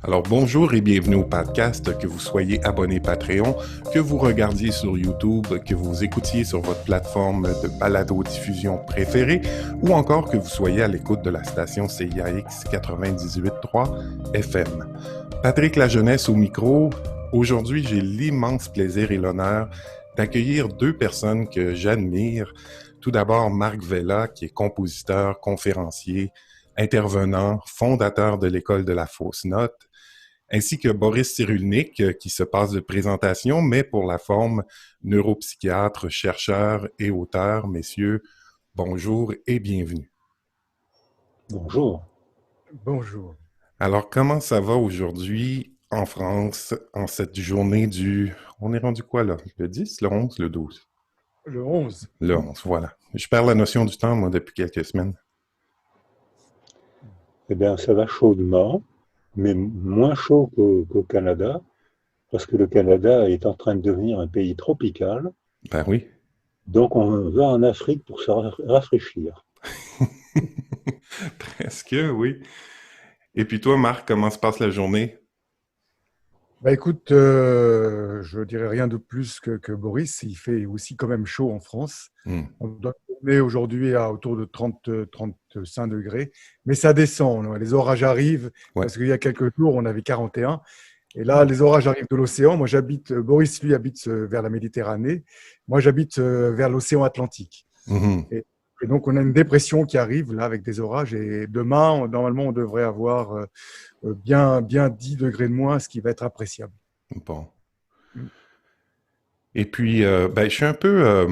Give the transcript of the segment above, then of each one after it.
Alors bonjour et bienvenue au podcast, que vous soyez abonné Patreon, que vous regardiez sur YouTube, que vous écoutiez sur votre plateforme de balado-diffusion préférée ou encore que vous soyez à l'écoute de la station CIAX 98.3 FM. Patrick Lajeunesse au micro. Aujourd'hui, j'ai l'immense plaisir et l'honneur d'accueillir deux personnes que j'admire. Tout d'abord, Marc Vella, qui est compositeur, conférencier, intervenant, fondateur de l'École de la fausse note, ainsi que Boris Cyrulnik, qui se passe de présentation, mais pour la forme, neuropsychiatre, chercheur et auteur. Messieurs, bonjour et bienvenue. Bonjour. Bonjour. Alors, comment ça va aujourd'hui en France, en cette journée du... On est rendu quoi là? Le 10, le 11, le 12? Le 11. Le 11, voilà. Je perds la notion du temps, moi, depuis quelques semaines. Eh bien, ça va chaudement, mais moins chaud qu'au Canada, parce que le Canada est en train de devenir un pays tropical. Ben oui. Donc, on va en Afrique pour se rafraîchir. Presque, oui. Et puis toi, Marc, comment se passe la journée? Bah écoute, je dirais rien de plus que Boris. Il fait aussi quand même chaud en France. Hmm. On doit tourner aujourd'hui à autour de 30, 35 degrés, mais ça descend. Les orages arrivent Ouais. parce qu'il y a quelques jours, on avait 41. Et là, les orages arrivent de l'océan. Moi, Boris, lui, habite vers la Méditerranée. Moi, j'habite vers l'océan Atlantique. Mhm. Et donc, on a une dépression qui arrive là avec des orages. Et demain, normalement, on devrait avoir bien 10 degrés de moins, ce qui va être appréciable. Bon. Et puis, ben, je suis un peu,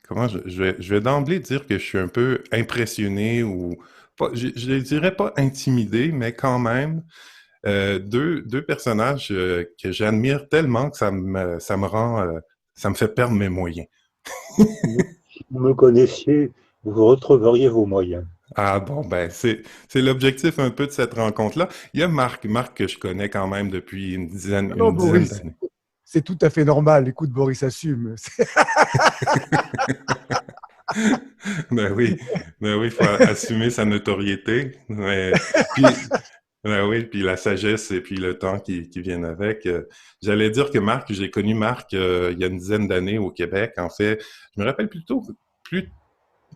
je vais d'emblée dire que je suis un peu impressionné ou, pas, je ne dirais pas intimidé, mais quand même, deux personnages que j'admire tellement que ça me rend, ça me fait perdre mes moyens. Si vous me connaissiez, vous retrouveriez vos moyens. Ah bon, ben, c'est l'objectif un peu de cette rencontre-là. Il y a Marc que je connais quand même depuis Ah non, une dizaine Boris, d'années. c'est tout à fait normal. Écoute, Boris assume. Ben oui, il faut assumer sa notoriété. Puis, ben oui, puis la sagesse et puis le temps qui viennent avec. J'allais dire que Marc, j'ai connu Marc il y a une dizaine d'années au Québec. En fait, je me rappelle plus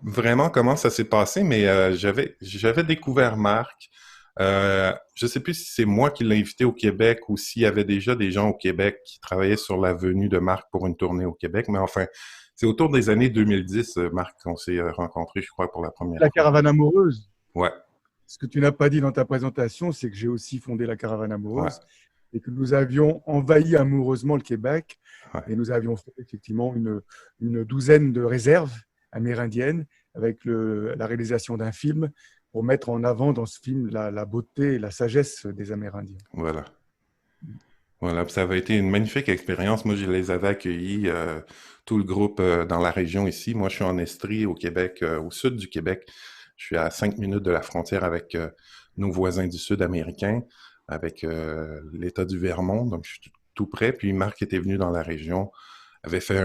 vraiment comment ça s'est passé, mais j'avais découvert Marc. Je sais plus si c'est moi qui l'ai invité au Québec ou s'il y avait déjà des gens au Québec qui travaillaient sur la venue de Marc pour une tournée au Québec, mais enfin, c'est autour des années 2010, Marc, qu'on s'est rencontrés, je crois, pour la première La fois. caravane amoureuse. Ouais, Ce que tu n'as pas dit dans ta présentation, c'est que j'ai aussi fondé la caravane ouais, amoureuse et que nous avions envahi amoureusement le Québec ouais. et nous avions fait effectivement une douzaine de réserves amérindiennes avec la réalisation d'un film pour mettre en avant dans ce film la beauté et la sagesse des Amérindiens. Voilà. Voilà, puis ça avait été une magnifique expérience. Moi, je les avais accueillis, tout le groupe, dans la région ici. Moi, je suis en Estrie, au Québec, au sud du Québec. Je suis à 5 minutes de la frontière avec nos voisins du sud américain, avec l'État du Vermont. Donc, je suis tout près. Puis Marc était venu dans la région, avait fait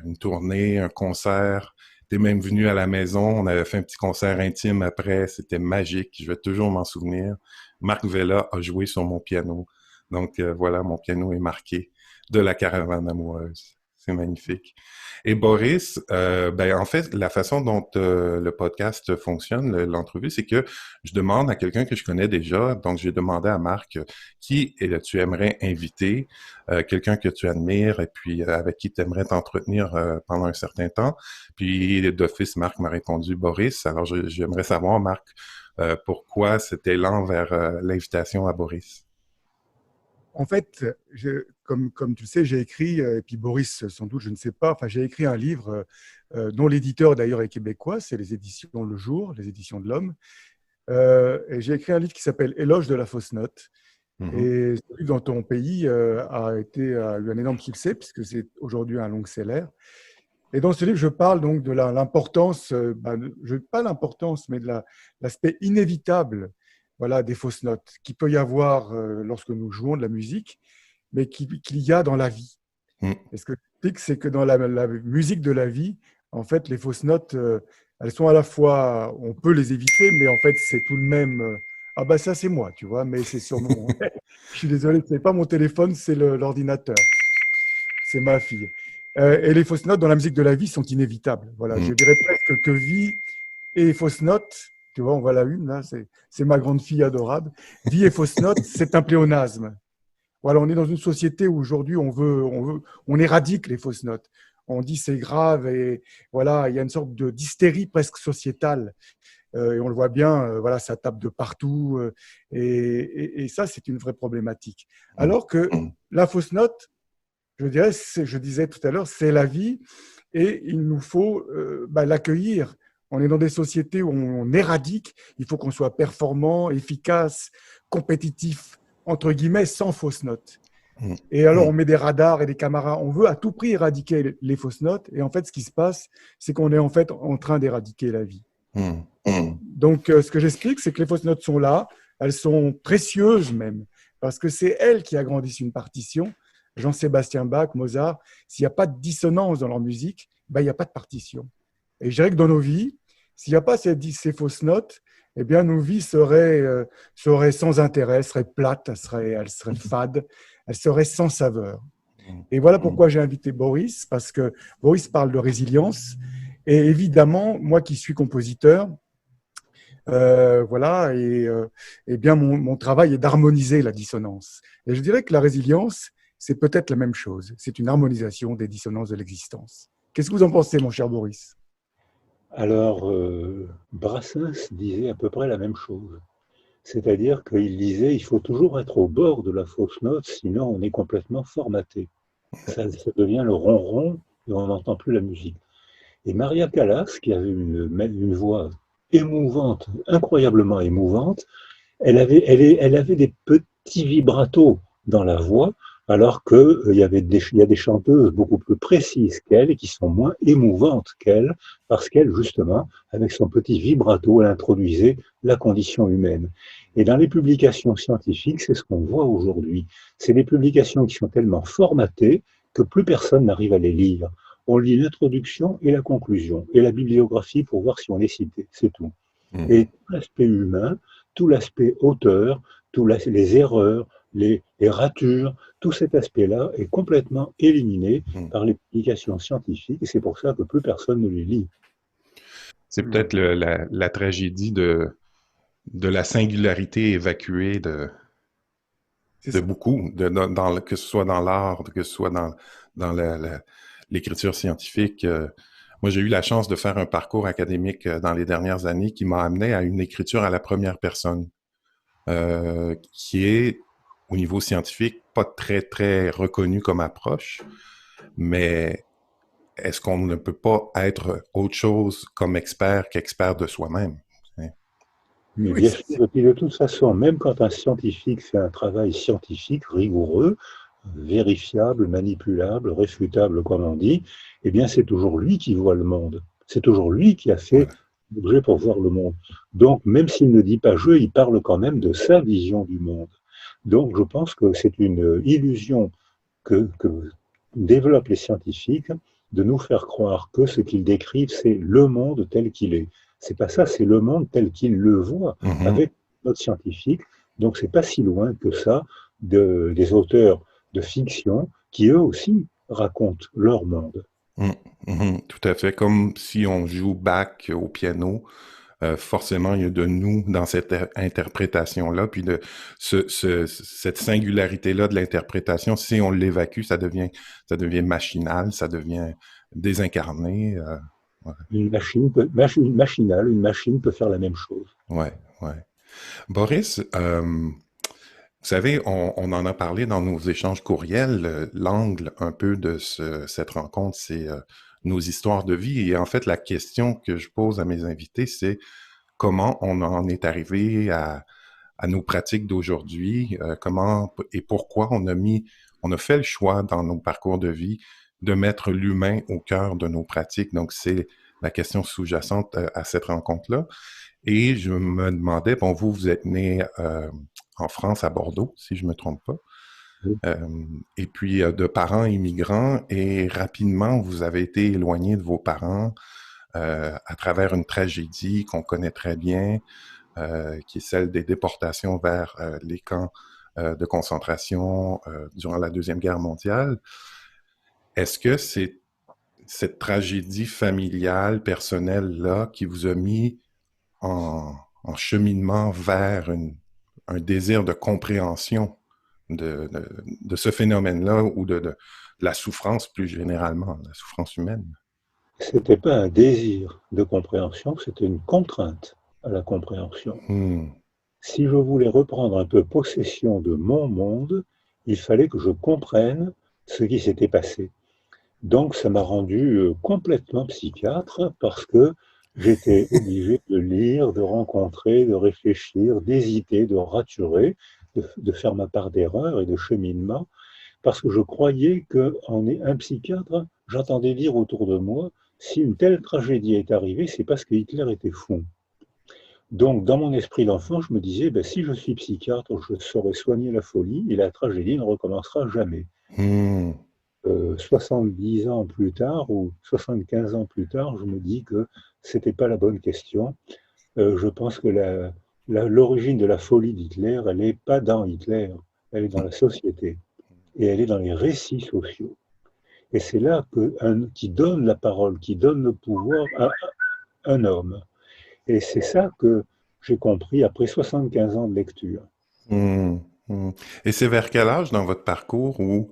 une tournée, un concert, était même venu à la maison. On avait fait un petit concert intime après. C'était magique. Je vais toujours m'en souvenir. Marc Vella a joué sur mon piano. Donc voilà, mon piano est marqué de la caravane amoureuse. C'est magnifique. Et Boris, ben en fait, la façon dont le podcast fonctionne, l'entrevue, c'est que je demande à quelqu'un que je connais déjà. Donc j'ai demandé à Marc qui tu aimerais inviter, quelqu'un que tu admires et puis avec qui tu aimerais t'entretenir pendant un certain temps. Puis d'office, Marc m'a répondu Boris. Alors j'aimerais savoir, Marc, pourquoi cet élan vers l'invitation à Boris. En fait, comme tu le sais, j'ai écrit, et puis Boris, sans doute, je ne sais pas, enfin, j'ai écrit un livre dont l'éditeur d'ailleurs est québécois, c'est les éditions Le Jour, les éditions de l'Homme. Et j'ai écrit un livre qui s'appelle Éloge de la fausse note. Mhm. Et ce livre dans ton pays a eu un énorme succès puisque c'est aujourd'hui un long-seller. Et dans ce livre, je parle donc de l'importance, pas l'importance, mais de l'aspect inévitable, voilà, des fausses notes qu'il peut y avoir lorsque nous jouons de la musique, mais qu'il y a dans la vie. Mm. Et ce que je dis, c'est que dans la musique de la vie, en fait, les fausses notes, elles sont à la fois, on peut les éviter, mais en fait, c'est tout de même Ah bah ça c'est moi, tu vois, mais c'est sur mon... Je suis désolé, ce n'est pas mon téléphone, c'est l'ordinateur. C'est ma fille. Et les fausses notes dans la musique de la vie sont inévitables. Voilà, je Mm. dirais presque que vie et fausses notes, tu vois, on voit la une, là, c'est ma grande fille adorable. Vie et fausses notes, c'est un pléonasme. Voilà, on est dans une société où aujourd'hui on éradique les fausses notes. On dit c'est grave et voilà, il y a une sorte d'hystérie presque sociétale. Et on le voit bien, voilà, ça tape de partout. Et ça, c'est une vraie problématique. Mm. Alors que Mm. la fausse note, je dirais, je disais tout à l'heure, c'est la vie et il nous faut l'accueillir. On est dans des sociétés où on éradique, il faut qu'on soit performant, efficace, compétitif, entre guillemets, sans fausse note. Mm. Et alors, Mm. on met des radars et des caméras. On veut à tout prix éradiquer les fausses notes. Et en fait, ce qui se passe, c'est qu'on est en fait en train d'éradiquer la vie. Mm. Mm. Donc, ce que j'explique, c'est que les fausses notes sont là. Elles sont précieuses même, parce que c'est elles qui agrandissent une partition. Jean-Sébastien Bach, Mozart, s'il n'y a pas de dissonance dans leur musique, ben, il n'y a pas de partition. Et je dirais que dans nos vies, s'il n'y a pas ces fausses notes, eh bien, nos vies seraient sans intérêt, seraient plates, elles seraient fades, elles seraient sans saveur. Et voilà Mm. pourquoi j'ai invité Boris, parce que Boris parle de résilience. Et évidemment, moi qui suis compositeur, voilà, et bien mon travail est d'harmoniser la dissonance. Et je dirais que la résilience, c'est peut-être la même chose. C'est une harmonisation des dissonances de l'existence. Qu'est-ce que vous en pensez, mon cher Boris? Alors, Brassens disait à peu près la même chose. C'est-à-dire qu'il disait il faut toujours être au bord de la fausse note, sinon on est complètement formaté. Ça devient le ronron et on n'entend plus la musique. Et Maria Callas, qui avait une voix émouvante, incroyablement émouvante, elle avait des petits vibratos dans la voix, alors qu'il y a des chanteuses beaucoup plus précises qu'elle et qui sont moins émouvantes qu'elle, parce qu'elle, justement, avec son petit vibrato, elle introduisait la condition humaine. Et dans les publications scientifiques, c'est ce qu'on voit aujourd'hui. C'est des publications qui sont tellement formatées que plus personne n'arrive à les lire. On lit l'introduction et la conclusion, et la bibliographie pour voir si on est cité, c'est tout. Mm. Et tout l'aspect humain, tout l'aspect auteur, les erreurs, les ratures, tout cet aspect-là est complètement éliminé Mm. par les publications scientifiques et c'est pour ça que plus personne ne les lit. C'est peut-être la tragédie de la singularité évacuée C'est de ça. beaucoup, que ce soit dans l'art, que ce soit dans l'écriture scientifique. Moi, j'ai eu la chance de faire un parcours académique dans les dernières années qui m'a amené à une écriture à la première personne, qui est, au niveau scientifique, pas très, très reconnue comme approche, mais est-ce qu'on ne peut pas être autre chose comme expert qu'expert de soi-même? Mais Oui, bien sûr, et puis de toute façon, même quand un scientifique fait un travail scientifique rigoureux, vérifiable, manipulable, réfutable, comme on dit, eh bien c'est toujours lui qui voit le monde. C'est toujours lui qui a fait Voilà. l'objet pour voir le monde. Donc, même s'il ne dit pas je, il parle quand même de sa vision du monde. Donc, je pense que c'est une illusion que développent les scientifiques de nous faire croire que ce qu'ils décrivent, c'est le monde tel qu'il est. C'est pas ça, c'est le monde tel qu'ils le voient Mhm. avec notre scientifique. Donc, c'est pas si loin que ça des auteurs de fiction qui eux aussi racontent leur monde. Mm. Mhm. Tout à fait. Comme si on joue Bach au piano, forcément, il y a de nous dans cette interprétation-là, puis cette singularité-là de l'interprétation, si on l'évacue, ça devient machinal, ça devient désincarné. Ouais, Une machine peut faire la même chose. ouais. Ouais. Boris, vous savez, on en a parlé dans nos échanges courriels. L'angle un peu de cette rencontre, c'est nos histoires de vie. Et en fait, la question que je pose à mes invités, c'est comment on en est arrivé à nos pratiques d'aujourd'hui, comment et pourquoi on a fait le choix dans nos parcours de vie de mettre l'humain au cœur de nos pratiques. Donc, c'est la question sous-jacente à cette rencontre-là. Et je me demandais, bon, vous êtes né en France, à Bordeaux, si je me trompe pas, et puis de parents immigrants, et rapidement, vous avez été éloigné de vos parents à travers une tragédie qu'on connaît très bien, qui est celle des déportations vers les camps de concentration durant la Deuxième Guerre mondiale. Est-ce que c'est cette tragédie familiale, personnelle-là, qui vous a mis en cheminement vers un désir de compréhension de ce phénomène-là ou de la souffrance plus généralement, la souffrance humaine? C'était pas un désir de compréhension, c'était une contrainte à la compréhension. Si je voulais reprendre un peu possession de mon monde, il fallait que je comprenne ce qui s'était passé. Donc ça m'a rendu complètement psychiatre parce que j'étais obligé de lire, de rencontrer, de réfléchir, d'hésiter, de raturer, de faire ma part d'erreur et de cheminement, parce que je croyais qu'en un psychiatre, j'entendais dire autour de moi, si une telle tragédie est arrivée, c'est parce que Hitler était fou. Donc, dans mon esprit d'enfant, je me disais, ben, si je suis psychiatre, je saurais soigner la folie et la tragédie ne recommencera jamais. 70 ans plus tard ou 75 ans plus tard, je me dis que c'était pas la bonne question. Je pense que l'origine de la folie d'Hitler, elle n'est pas dans Hitler, elle est dans la société et elle est dans les récits sociaux. Et c'est là qui donne la parole, qui donne le pouvoir à un homme. Et c'est ça que j'ai compris après 75 ans de lecture. Et c'est vers quel âge dans votre parcours où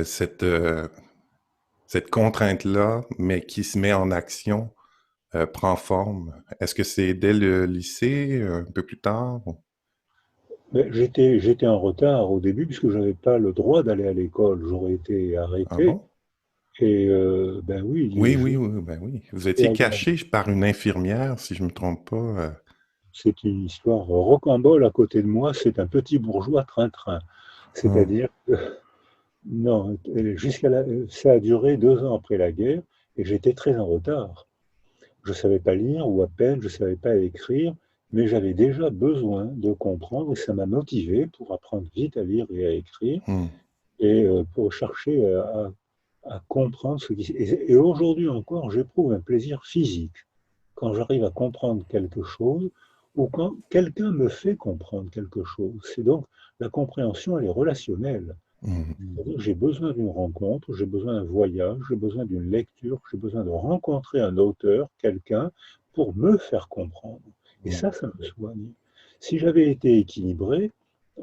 cette contrainte-là, mais qui se met en action, prend forme? Est-ce que c'est dès le lycée, un peu plus tard? Mais j'étais en retard au début puisque je n'avais pas le droit d'aller à l'école. J'aurais été Ah arrêté. bon? Et ben oui, Oui, oui, oui, ben oui. Vous étiez caché par une infirmière, si je me trompe pas. c'est une histoire rocambole à côté de moi. C'est un petit bourgeois train-train. C'est-à-dire que, non, ça a duré 2 ans après la guerre et j'étais très en retard. Je ne savais pas lire ou à peine, je ne savais pas écrire, mais j'avais déjà besoin de comprendre et ça m'a motivé pour apprendre vite à lire et à écrire et pour chercher à comprendre ce qui... Et aujourd'hui encore, j'éprouve un plaisir physique quand j'arrive à comprendre quelque chose ou quand quelqu'un me fait comprendre quelque chose. C'est donc la compréhension, elle est relationnelle. C'est-à-dire que j'ai besoin d'une rencontre, j'ai besoin d'un voyage, j'ai besoin d'une lecture, j'ai besoin de rencontrer un auteur, quelqu'un, pour me faire comprendre. Et ça me soigne. Si j'avais été équilibré,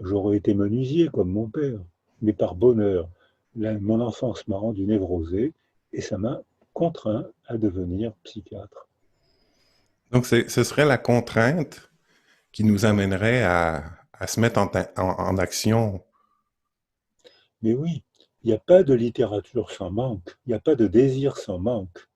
j'aurais été menuisier comme mon père. Mais par bonheur, mon enfance m'a rendu névrosé et ça m'a contraint à devenir psychiatre. Donc, ce serait la contrainte qui nous amènerait à se mettre en action. Mais oui, il n'y a pas de littérature sans manque, il n'y a pas de désir sans manque.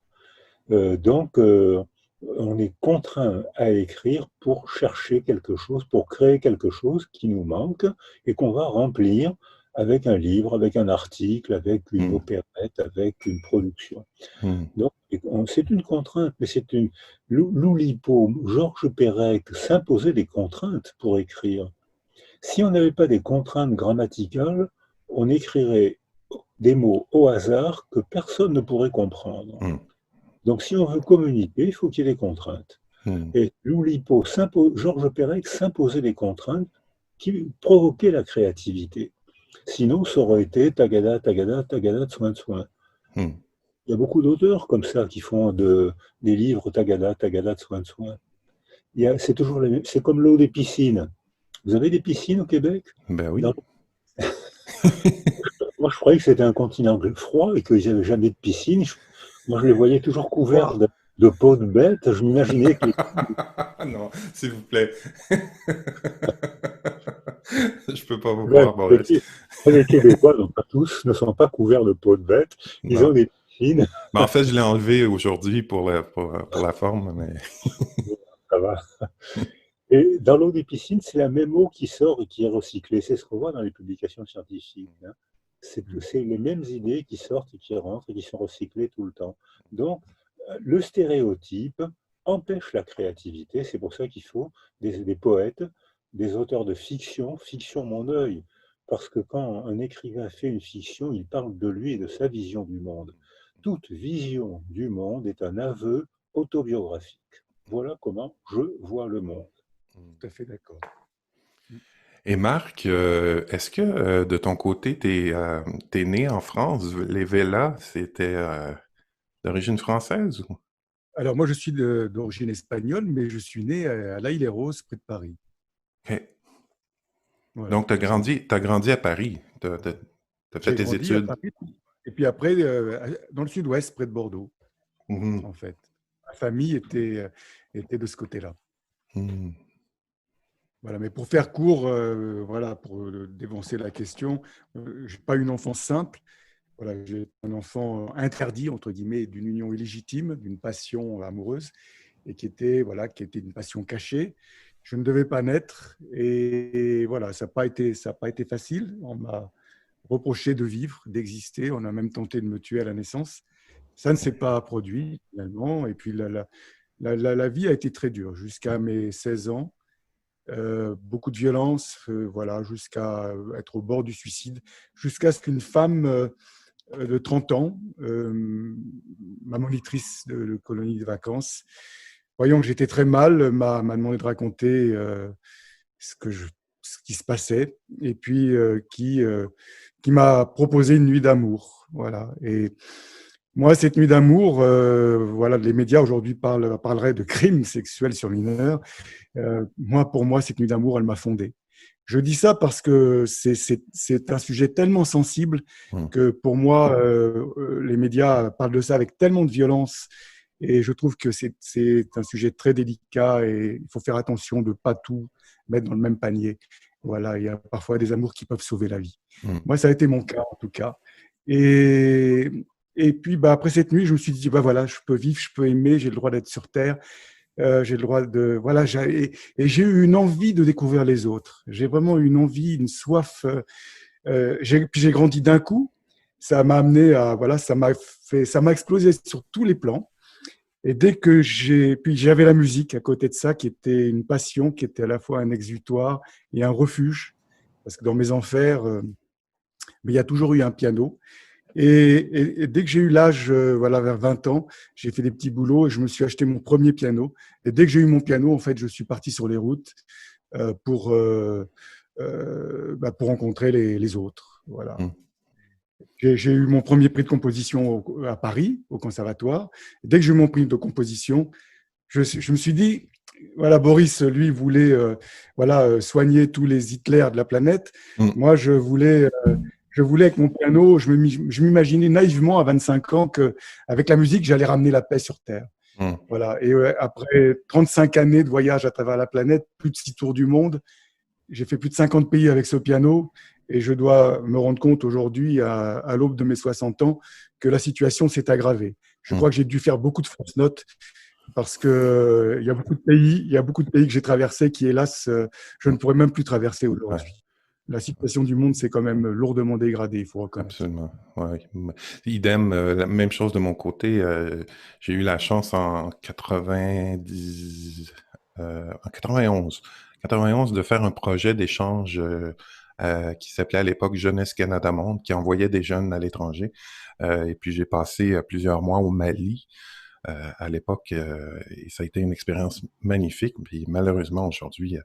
Donc, on est contraint à écrire pour chercher quelque chose, pour créer quelque chose qui nous manque et qu'on va remplir avec un livre, avec un article, avec une opérette, avec une production. Donc, c'est une contrainte, mais c'est une... L'Oulipo, Georges Perec s'imposait des contraintes pour écrire. Si on n'avait pas des contraintes grammaticales, on écrirait des mots au hasard que personne ne pourrait comprendre. Donc, si on veut communiquer, il faut qu'il y ait des contraintes. Et l'Oulipo, Georges Perec s'imposait des contraintes qui provoquaient la créativité. Sinon, ça aurait été tagada, tagada, tagada, soin de soin. Il y a beaucoup d'auteurs comme ça qui font des livres tagada, tagada, soin de soin. C'est toujours les mêmes. C'est comme l'eau des piscines. Vous avez des piscines au Québec? Ben oui. Moi, je croyais que c'était un continent froid et qu'ils n'avaient jamais de piscine. Moi, je les voyais toujours couverts de peaux de bêtes. Je m'imaginais que Non, s'il vous plaît. Je peux pas vous croire, Boris. les Québécois, non pas tous, ne sont pas couverts de peaux de bêtes. Ils Non. ont des piscines. Mais en fait, je l'ai enlevé aujourd'hui pour la forme, mais... Ça va. Et dans l'eau des piscines, c'est la même eau qui sort et qui est recyclée. C'est ce qu'on voit dans les publications scientifiques. Hein. C'est les mêmes idées qui sortent et qui rentrent et qui sont recyclées tout le temps. Donc, le stéréotype empêche la créativité. C'est pour ça qu'il faut des poètes, des auteurs de fiction, fiction mon œil. Parce que quand un écrivain fait une fiction, il parle de lui et de sa vision du monde. Toute vision du monde est un aveu autobiographique. Voilà comment je vois le monde. tout à fait d'accord. Mm. Et Marc, est-ce que de ton côté, t'es né en France? Les Vélas, c'était d'origine française ou? Alors moi, je suis d'origine espagnole, mais je suis né à l'Haye-les-Roses, près de Paris. OK. Voilà. Donc, t'as grandi à Paris. T'as fait J'ai tes grandi à études. Paris, et puis après, dans le sud-ouest, près de Bordeaux, Mhm. en fait. Ma famille était de ce côté-là. Mhm. Voilà, mais pour faire court, voilà, pour dévancer la question, je n'ai pas une enfance simple. Voilà, j'ai un enfant interdit, entre guillemets, d'une union illégitime, d'une passion amoureuse, et voilà, qui était une passion cachée. Je ne devais pas naître, et voilà, ça n'a pas été facile. On m'a reproché de vivre, d'exister. On a même tenté de me tuer à la naissance. Ça ne s'est pas produit, finalement. Et puis, la vie a été très dure jusqu'à mes 16 ans. Beaucoup de violence, voilà, jusqu'à être au bord du suicide, jusqu'à ce qu'une femme de 30 ans, ma monitrice de colonie de vacances, voyant que j'étais très mal, m'a demandé de raconter ce, que je, ce qui se passait, et puis qui m'a proposé une nuit d'amour. Voilà. Et moi, cette nuit d'amour, voilà, les médias aujourd'hui parleraient de crimes sexuels sur mineurs. Moi, pour moi, cette nuit d'amour, elle m'a fondé. Je dis ça parce que c'est un sujet tellement sensible Mhm. que pour moi, les médias parlent de ça avec tellement de violence et je trouve que c'est un sujet très délicat et il faut faire attention de ne pas tout mettre dans le même panier. Voilà, il y a parfois des amours qui peuvent sauver la vie. Mhm. Moi, ça a été mon cas en tout cas. Et, et puis, bah, après cette nuit, je me suis dit, bah, voilà, je peux vivre, je peux aimer, j'ai le droit d'être sur Terre. J'ai le droit de voilà et j'ai eu une envie de découvrir les autres. J'ai vraiment eu une envie, une soif. Puis j'ai grandi d'un coup. Ça m'a amené à voilà, ça m'a explosé sur tous les plans. Et dès que puis j'avais la musique à côté de ça, qui était une passion, qui était à la fois un exutoire et un refuge, parce que dans mes enfers, mais il y a toujours eu un piano. Et dès que j'ai eu l'âge, voilà, vers 20 ans, j'ai fait des petits boulots et je me suis acheté mon premier piano. Et dès que j'ai eu mon piano, en fait, je suis parti sur les routes euh, pour, euh, pour rencontrer les autres. Voilà. Mhm. J'ai eu mon premier prix de composition à Paris, au conservatoire. Dès que j'ai eu mon prix de composition, je me suis dit, voilà, Boris, lui, voulait voilà, soigner tous les Hitler de la planète. Mhm. Moi, je voulais avec mon piano, je m'imaginais naïvement à 25 ans qu'avec la musique, j'allais ramener la paix sur Terre. Mhm. Voilà. Et après 35 années de voyage à travers la planète, plus de 6 tours du monde, j'ai fait plus de 50 pays avec ce piano. Et je dois me rendre compte aujourd'hui, à l'aube de mes 60 ans, que la situation s'est aggravée. Je Mhm. crois que j'ai dû faire beaucoup de fausses notes parce que il y a beaucoup de pays que j'ai traversés qui, hélas, je ne pourrais même plus traverser Ouais. aujourd'hui. La situation du monde s'est quand même lourdement dégradée, il faut reconnaître. Absolument. Ouais. Idem, la même chose de mon côté. J'ai eu la chance en 90, en 91 de faire un projet d'échange qui s'appelait à l'époque Jeunesse Canada Monde, qui envoyait des jeunes à l'étranger. Et puis j'ai passé plusieurs mois au Mali à l'époque et ça a été une expérience magnifique. Puis malheureusement aujourd'hui,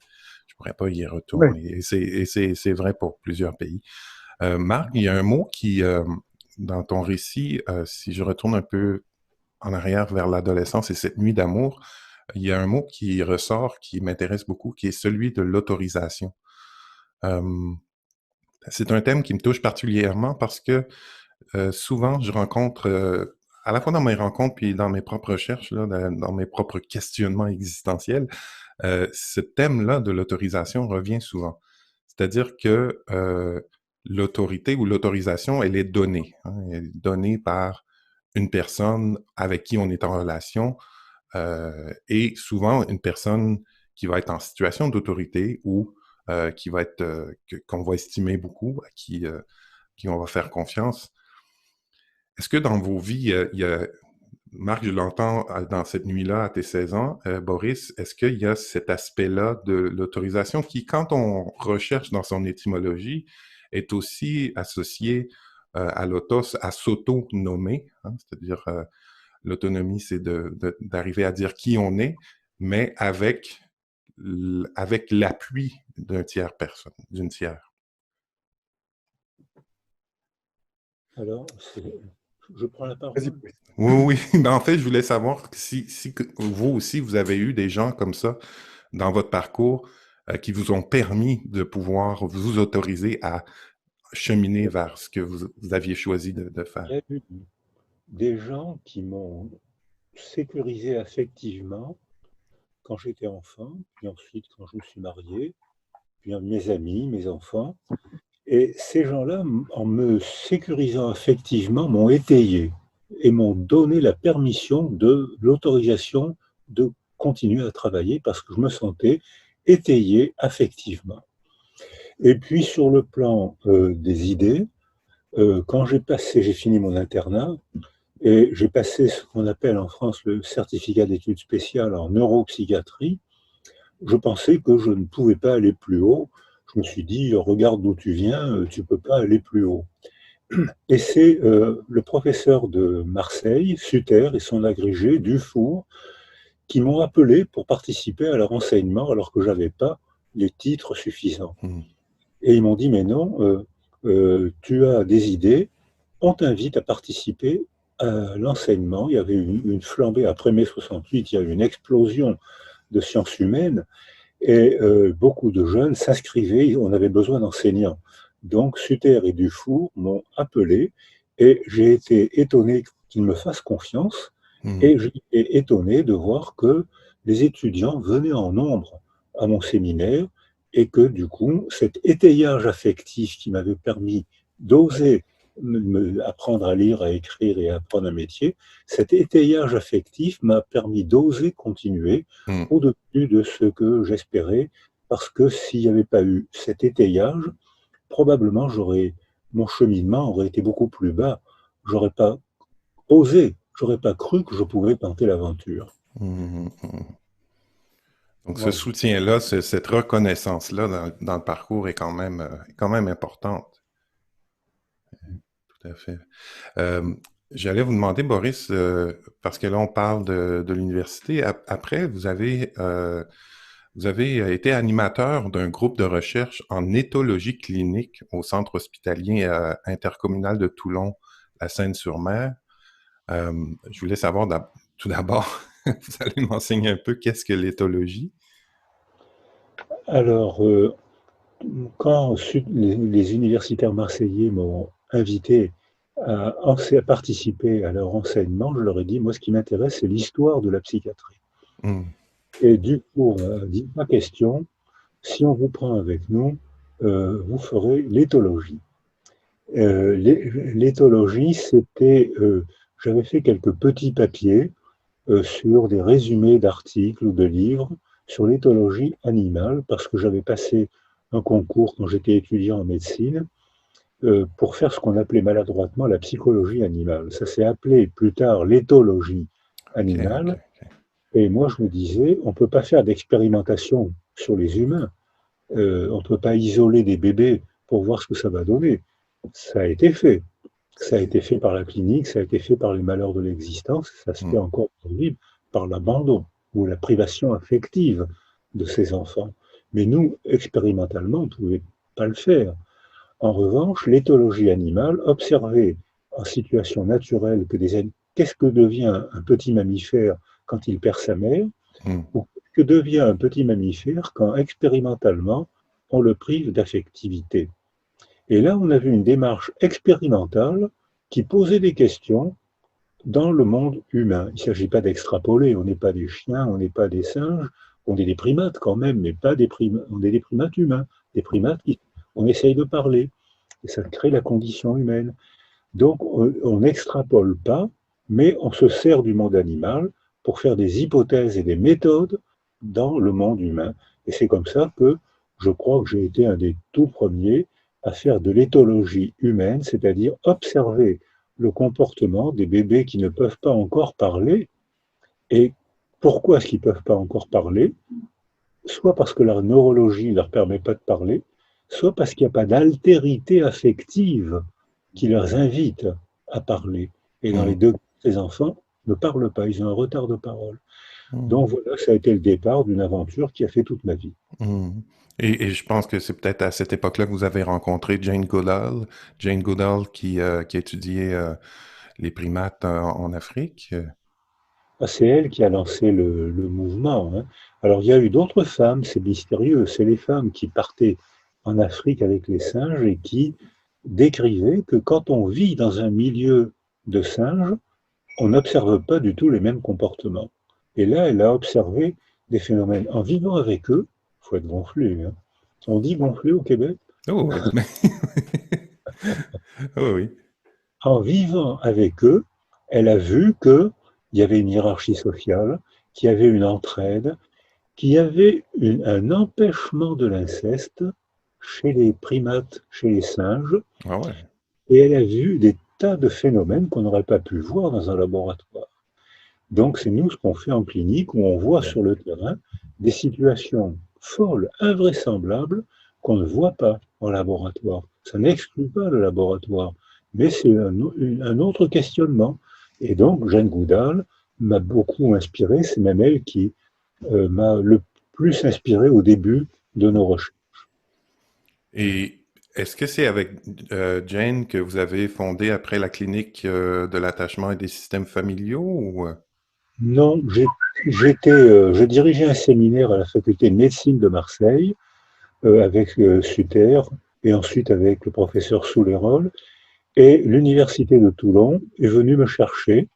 je pourrais pas y Ouais. retourner. C'est vrai pour plusieurs pays. Marc, il y a un mot qui, dans ton récit, si je retourne un peu en arrière vers l'adolescence et cette nuit d'amour, il y a un mot qui ressort, qui m'intéresse beaucoup, qui est celui de l'autorisation. Euh, c'est un thème qui me touche particulièrement parce que souvent, je rencontre, à la fois dans mes rencontres puis dans mes propres recherches, là, dans mes propres questionnements existentiels, ce thème-là de l'autorisation revient souvent. C'est-à-dire que l'autorité ou l'autorisation, elle est donnée. Hein, elle est donnée par une personne avec qui on est en relation et souvent une personne qui va être en situation d'autorité ou qui va être qu'on va estimer beaucoup, à qui on va faire confiance. Est-ce que dans vos vies, Marc, je l'entends dans cette nuit-là, à tes 16 ans, Boris, est-ce qu'il y a cet aspect-là de l'autorisation qui, quand on recherche dans son étymologie, est aussi associé à l'autos, à s'auto-nommer, hein, c'est-à-dire l'autonomie, c'est d'arriver à dire qui on est, mais avec avec l'appui d'un tiers personne, d'une tiers. Alors, je prends la Vas-y, parole. Boris. Oui, oui. Ben, en fait, je voulais savoir si vous aussi, vous avez eu des gens comme ça dans votre parcours qui vous ont permis de pouvoir vous autoriser à cheminer vers ce que vous aviez choisi de Il y faire. a eu des gens qui m'ont sécurisé affectivement quand j'étais enfant, puis ensuite quand je me suis marié, puis mes amis, mes enfants. Et ces gens-là, en me sécurisant affectivement, m'ont étayé et m'ont donné la permission de l'autorisation de continuer à travailler parce que je me sentais étayé affectivement. Et puis sur le plan des idées, quand j'ai fini mon internat et j'ai passé ce qu'on appelle en France le certificat d'études spéciales en neuropsychiatrie, je pensais que je ne pouvais pas aller plus haut. Je me suis dit, regarde d'où tu viens, tu ne peux pas aller plus haut. Et c'est le professeur de Marseille, Sutter, et son agrégé, Dufour, qui m'ont appelé pour participer à leur enseignement alors que je n'avais pas les titres suffisants. Hmm. Et ils m'ont dit, mais non, tu as des idées, on t'invite à participer à l'enseignement. Il y avait une flambée après mai 68, il y a eu une explosion de sciences humaines et beaucoup de jeunes s'inscrivaient, on avait besoin d'enseignants. Donc Sutter et Dufour m'ont appelé et j'ai été étonné qu'ils me fassent confiance et j'ai été étonné de voir que les étudiants venaient en nombre à mon séminaire et que du coup, cet étayage affectif qui m'avait permis d'oser apprendre à lire, à écrire et à apprendre un métier, cet étayage affectif m'a permis d'oser continuer Hmm. au-dessus de ce que j'espérais, parce que s'il n'y avait pas eu cet étayage, probablement mon cheminement aurait été beaucoup plus bas. J'aurais pas osé, j'aurais pas cru que je pouvais tenter l'aventure. Hmm. Hmm. Donc, ce Voilà. soutien-là, cette reconnaissance-là dans le parcours est quand même importante. Tout à fait. J'allais vous demander, Boris, parce que là, on parle de l'université. Après, vous avez été animateur d'un groupe de recherche en éthologie clinique au Centre hospitalier intercommunal de Toulon, la Seine-sur-Mer. Je voulais savoir tout d'abord, vous allez m'enseigner un peu qu'est-ce que l'éthologie? Alors, quand les universitaires marseillais m'ont invité à participer à leur enseignement, je leur ai dit, moi, ce qui m'intéresse, c'est l'histoire de la psychiatrie. Hmm. Et du coup, on m'a dit, pas question, si on vous prend avec nous, vous ferez l'éthologie. L'éthologie, j'avais fait quelques petits papiers sur des résumés d'articles ou de livres sur l'éthologie animale, parce que j'avais passé un concours quand j'étais étudiant en médecine pour faire ce qu'on appelait maladroitement la psychologie animale. Ça s'est appelé plus tard l'éthologie OK, OK, animale, OK. et moi je me disais, on ne peut pas faire d'expérimentation sur les humains. On ne peut pas isoler des bébés pour voir ce que ça va donner. Ça a été fait. Ça a été fait par la clinique, ça a été fait par les malheurs de l'existence, ça se Hmm. fait encore aujourd'hui par l'abandon ou la privation affective de ces enfants. Mais nous, expérimentalement, on ne pouvait pas le faire. En revanche, l'éthologie animale, observer en situation naturelle qu'est-ce que devient un petit mammifère quand il perd sa mère, Hmm. ou que devient un petit mammifère quand expérimentalement on le prive d'affectivité. Et là, on a vu une démarche expérimentale qui posait des questions dans le monde humain. Il ne s'agit pas d'extrapoler, on n'est pas des chiens, on n'est pas des singes, on est des primates quand même, mais pas des primates, on est des primates humains, des primates qui, on essaye de parler, et ça crée la condition humaine. Donc, on n'extrapole pas, mais on se sert du monde animal pour faire des hypothèses et des méthodes dans le monde humain. Et c'est comme ça que je crois que j'ai été un des tout premiers à faire de l'éthologie humaine, c'est-à-dire observer le comportement des bébés qui ne peuvent pas encore parler. Et pourquoi est-ce qu'ils ne peuvent pas encore parler? Soit parce que leur neurologie ne leur permet pas de parler, soit parce qu'il n'y a pas d'altérité affective qui leur invite à parler. Et dans les Hmm. deux cas, ces enfants ne parlent pas, ils ont un retard de parole. Mhm. Donc voilà, ça a été le départ d'une aventure qui a fait toute ma vie. Mhm. Et je pense que c'est peut-être à cette époque-là que vous avez rencontré Jane Goodall. Jane Goodall qui a étudié les primates en Afrique. Ah, c'est elle qui a lancé le mouvement, hein. Alors il y a eu d'autres femmes, c'est mystérieux, c'est les femmes qui partaient en Afrique avec les singes et qui décrivaient que quand on vit dans un milieu de singes, on n'observe pas du tout les mêmes comportements. Et là, elle a observé des phénomènes. En vivant avec eux, il faut être gonflé, hein. On dit gonflé au Québec. Oh oui. Oh oui. En vivant avec eux, elle a vu qu'il y avait une hiérarchie sociale, qu'il y avait une entraide, qu'il y avait un empêchement de l'inceste chez les primates, chez les singes, Ah ouais. et elle a vu des tas de phénomènes qu'on n'aurait pas pu voir dans un laboratoire. Donc c'est nous ce qu'on fait en clinique, où on voit sur le terrain des situations folles, invraisemblables, qu'on ne voit pas en laboratoire. Ça n'exclut pas le laboratoire, mais c'est un autre questionnement. Et donc Jeanne Goudal m'a beaucoup inspiré, c'est même elle qui m'a le plus inspiré au début de nos recherches. Et est-ce que c'est avec Jane que vous avez fondé après la clinique de l'attachement et des systèmes familiaux ou? Non, je dirigeais un séminaire à la faculté de médecine de Marseille avec Suter et ensuite avec le professeur Souleyrol. Et l'université de Toulon est venue me chercher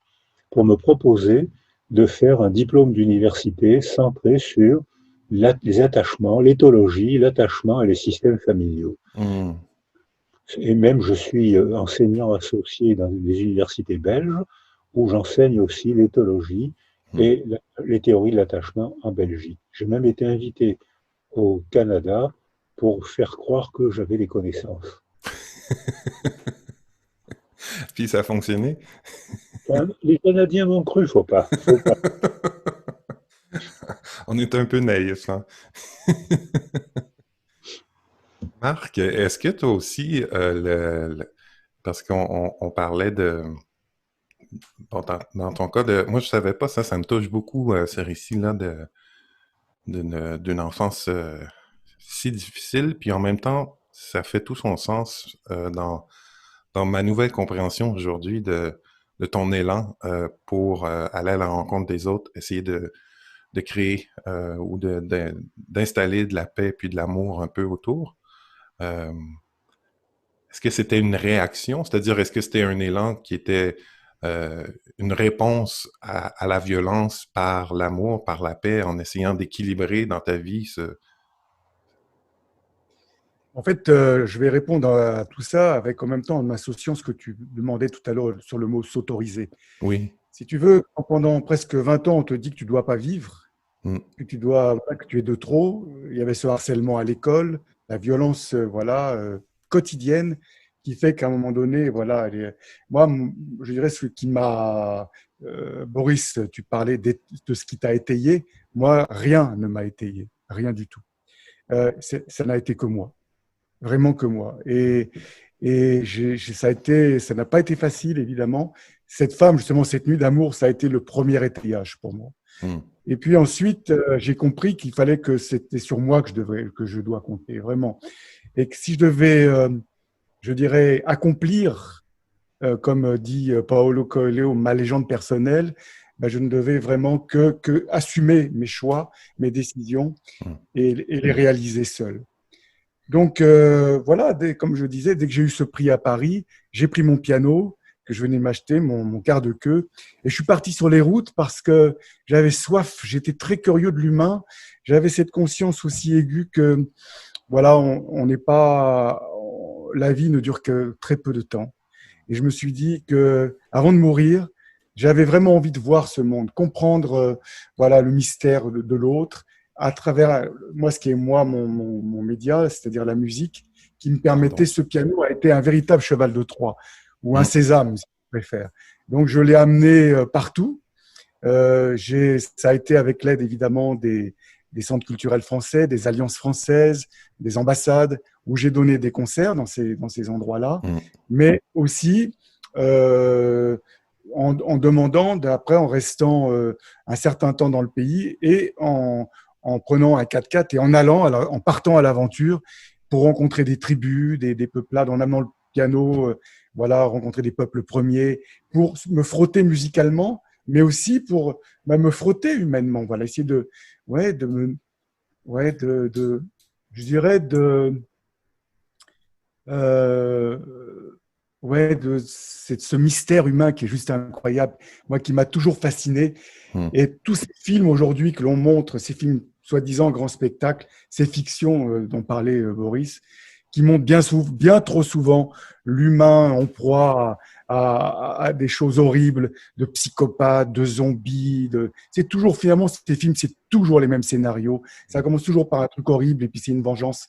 pour me proposer de faire un diplôme d'université centré sur les attachements, l'éthologie, l'attachement et les systèmes familiaux. Hmm. Et même, je suis enseignant associé dans des universités belges où j'enseigne aussi l'éthologie Hmm. et les théories de l'attachement en Belgique. J'ai même été invité au Canada pour faire croire que j'avais des connaissances. Puis ça a fonctionné? Enfin, les Canadiens m'ont cru, faut pas. On est un peu naïfs, hein? Marc, est-ce que toi aussi, parce qu'on parlait de, bon, dans ton cas, moi je savais pas ça, ça me touche beaucoup, ce récit-là d'une enfance si difficile, puis en même temps, ça fait tout son sens dans ma nouvelle compréhension aujourd'hui de ton élan pour aller à la rencontre des autres, essayer de créer ou d'installer de la paix puis de l'amour un peu autour. Euh, Est-ce que c'était une réaction? C'est-à-dire, est-ce que c'était un élan qui était euh, une réponse à la violence par l'amour, par la paix, en essayant d'équilibrer dans ta vie ce... En fait, je vais répondre à tout ça avec en même temps en associant ce que tu demandais tout à l'heure sur le mot s'autoriser. Oui. Si tu veux, pendant presque 20 ans, on te dit que tu ne dois pas vivre, Mm. que tu es de trop. Il y avait ce harcèlement à l'école, la violence quotidienne qui fait qu'à un moment donné, voilà, moi, je dirais ce qui m'a. Boris, tu parlais de ce qui t'a étayé. Moi, rien ne m'a étayé, rien du tout. Ça n'a été que moi, vraiment que moi. Et ça n'a pas été facile, évidemment. Cette femme, justement, cette nuit d'amour, ça a été le premier étayage pour moi. Mm. Et puis ensuite, j'ai compris qu'il fallait que c'était sur moi que je dois compter, vraiment. Et que si je devais, je dirais, accomplir, comme dit Paolo Coelho, ma légende personnelle, ben, je ne devais vraiment que assumer mes choix, mes décisions Mm. et les réaliser seul. Donc voilà, comme je disais, dès que j'ai eu ce prix à Paris, j'ai pris mon piano que je venais de m'acheter, mon quart de queue, et je suis parti sur les routes parce que j'avais soif, j'étais très curieux de l'humain, j'avais cette conscience aussi aiguë que voilà, on n'est pas, la vie ne dure que très peu de temps. Et je me suis dit que avant de mourir, j'avais vraiment envie de voir ce monde, comprendre voilà le mystère de l'autre à travers moi ce qui est moi mon média, c'est-à-dire la musique, qui me permettait. Pardon. Ce piano a été un véritable cheval de Troie ou un Mm. sésame, si tu préfères. Donc je l'ai amené partout. Ça a été avec l'aide évidemment des centres culturels français, des alliances françaises, des ambassades, où j'ai donné des concerts dans ces endroits-là, Mm. mais aussi euh, en demandant, après en restant un certain temps dans le pays et en prenant un 4x4 et en allant, en partant à l'aventure pour rencontrer des tribus, des peuplades, en amenant le piano, voilà, rencontrer des peuples premiers, pour me frotter musicalement, mais aussi pour me frotter humainement, voilà, essayer ouais, ouais, je dirais euh, ouais, c'est ce mystère humain qui est juste incroyable, moi qui m'a toujours fasciné. Hmm. Et tous ces films aujourd'hui que l'on montre, ces films soi-disant grands spectacles, ces fictions dont parlait Boris, qui montrent bien trop souvent l'humain en proie à des choses horribles, de psychopathes, de zombies. C'est toujours, finalement, ces films, c'est toujours les mêmes scénarios. Ça commence toujours par un truc horrible et puis c'est une vengeance.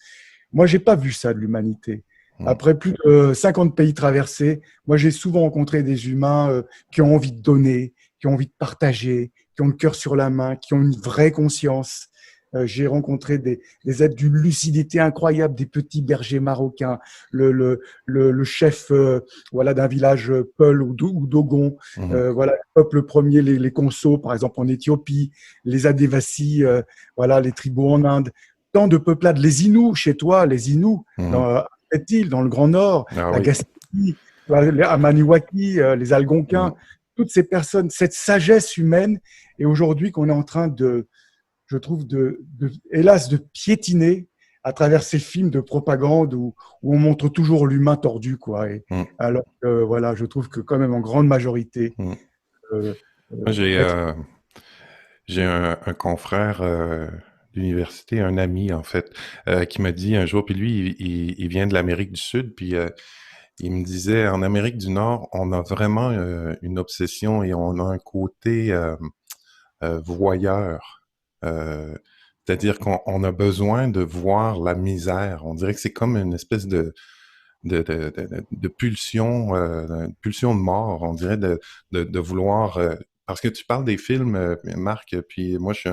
Moi, j'ai pas vu ça de l'humanité. Hmm. Après plus de 50 pays traversés, moi, j'ai souvent rencontré des humains qui ont envie de donner, qui ont envie de partager, qui ont le cœur sur la main, qui ont une vraie conscience. J'ai rencontré des êtres d'une lucidité incroyable, des petits bergers marocains, le chef voilà, d'un village Peul ou Dogon, voilà, le peuple premier, les Consos, par exemple en Éthiopie, les Adévasis, voilà, les tribus en Inde, tant de peuplades, les Inuits chez toi, les Inuits, dans cette île, dans le Grand Nord, Ah la oui. Gaspésie, les Amaniwaki, les Algonquins, toutes ces personnes, cette sagesse humaine, et aujourd'hui qu'on est en train je trouve, hélas, de piétiner à travers ces films de propagande où on montre toujours l'humain tordu, quoi. Alors que, voilà, je trouve que quand même en grande majorité, euh, Moi, être... j'ai un confrère d'université, un ami en fait, qui m'a dit un jour, puis lui, il vient de l'Amérique du Sud, puis il me disait, en Amérique du Nord, on a vraiment une obsession et on a un côté voyeur. Euh, C'est-à-dire qu'on a besoin de voir la misère. On dirait que c'est comme une espèce de pulsion, pulsion de mort, on dirait de vouloir... parce que tu parles des films, Marc, puis moi je suis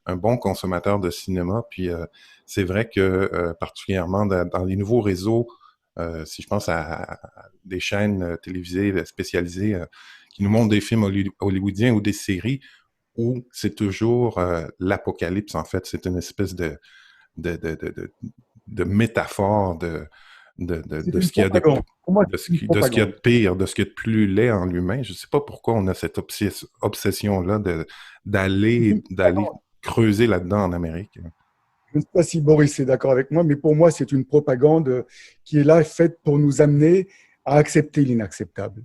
un bon consommateur de cinéma, puis c'est vrai que particulièrement dans les nouveaux réseaux, si je pense à des chaînes télévisées spécialisées qui nous montrent des films hollywoodiens ou des séries où c'est toujours l'apocalypse, en fait, c'est une espèce de, de, de, de, de métaphore C'est de une ce qu'il y a propagande. Pour moi, c'est une de ce qu'il y a de propagande. pire, de ce qu'il y a de plus laid en l'humain. Je ne sais pas pourquoi on a cette obsession-là C'est une d'aller propagande. creuser là-dedans en Amérique. Je ne sais pas si Boris est d'accord avec moi, mais pour moi, c'est une propagande qui est là, faite pour nous amener à accepter l'inacceptable.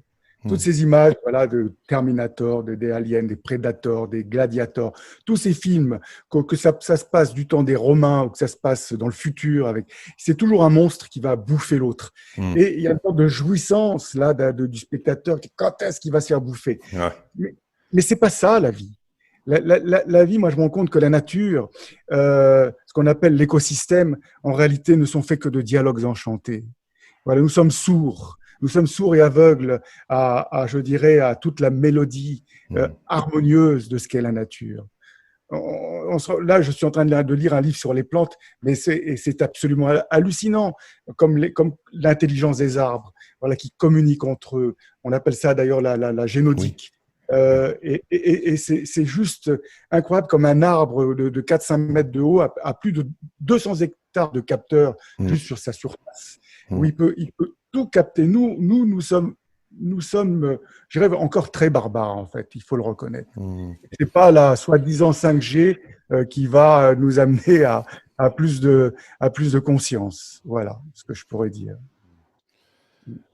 Toutes Hmm. ces images, voilà, de Terminator, des aliens, des Predators, des Gladiators, tous ces films, que ça se passe du temps des Romains ou que ça se passe dans le futur, c'est toujours un monstre qui va bouffer l'autre. Hmm. Et il y a une sorte de jouissance là du spectateur, quand est-ce qu'il va se faire bouffer? Ouais. Mais c'est pas ça la vie. La vie, moi, je me rends compte que la nature, ce qu'on appelle l'écosystème, en réalité, ne sont faits que de dialogues enchantés. Voilà, nous sommes sourds. Nous sommes sourds et aveugles je dirais, à toute la mélodie harmonieuse de ce qu'est la nature. Là, je suis en train de lire un livre sur les plantes, mais c'est absolument hallucinant, comme l'intelligence des arbres, voilà, qui communiquent entre eux. On appelle ça d'ailleurs la Oui. génodique. Et c'est juste incroyable, comme un arbre de 4-5 mètres de haut a plus de 200 hectares de capteurs juste sur sa surface, où il peut tout capter. Nous sommes, je dirais, encore très barbares, en fait, il faut le reconnaître. C'est pas la soi-disant 5G qui va nous amener à plus de conscience. Voilà ce que je pourrais dire.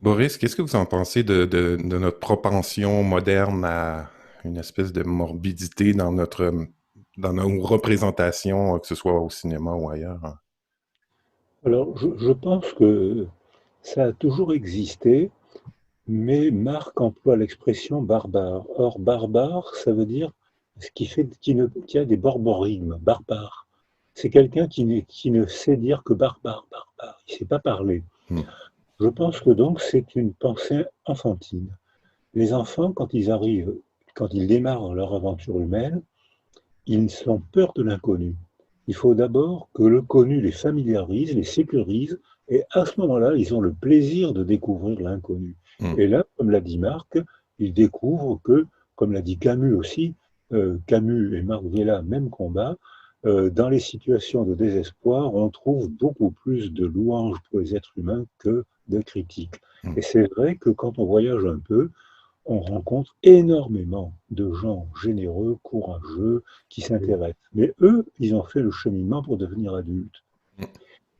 Boris, qu'est-ce que vous en pensez de notre propension moderne à une espèce de morbidité dans nos représentations, que ce soit au cinéma ou ailleurs? Alors, je pense que ça a toujours existé, mais Marc emploie l'expression barbare. Or, barbare, ça veut dire ce qui a des borborigmes, barbare. C'est quelqu'un qui ne sait dire que barbare, barbare. Il ne sait pas parler. Je pense que donc c'est une pensée enfantine. Les enfants, quand ils démarrent leur aventure humaine, ils ont peur de l'inconnu. Il faut d'abord que le connu les familiarise, les sécurise, et à ce moment-là, ils ont le plaisir de découvrir l'inconnu. Et là, comme l'a dit Marc, il découvre que, comme l'a dit Camus aussi, Camus et Marc Vella, même combat, dans les situations de désespoir, on trouve beaucoup plus de louanges pour les êtres humains que de critiques. Mm. Et c'est vrai que quand on voyage un peu, on rencontre énormément de gens généreux, courageux, qui s'intéressent. Mais eux, ils ont fait le cheminement pour devenir adultes. Mm.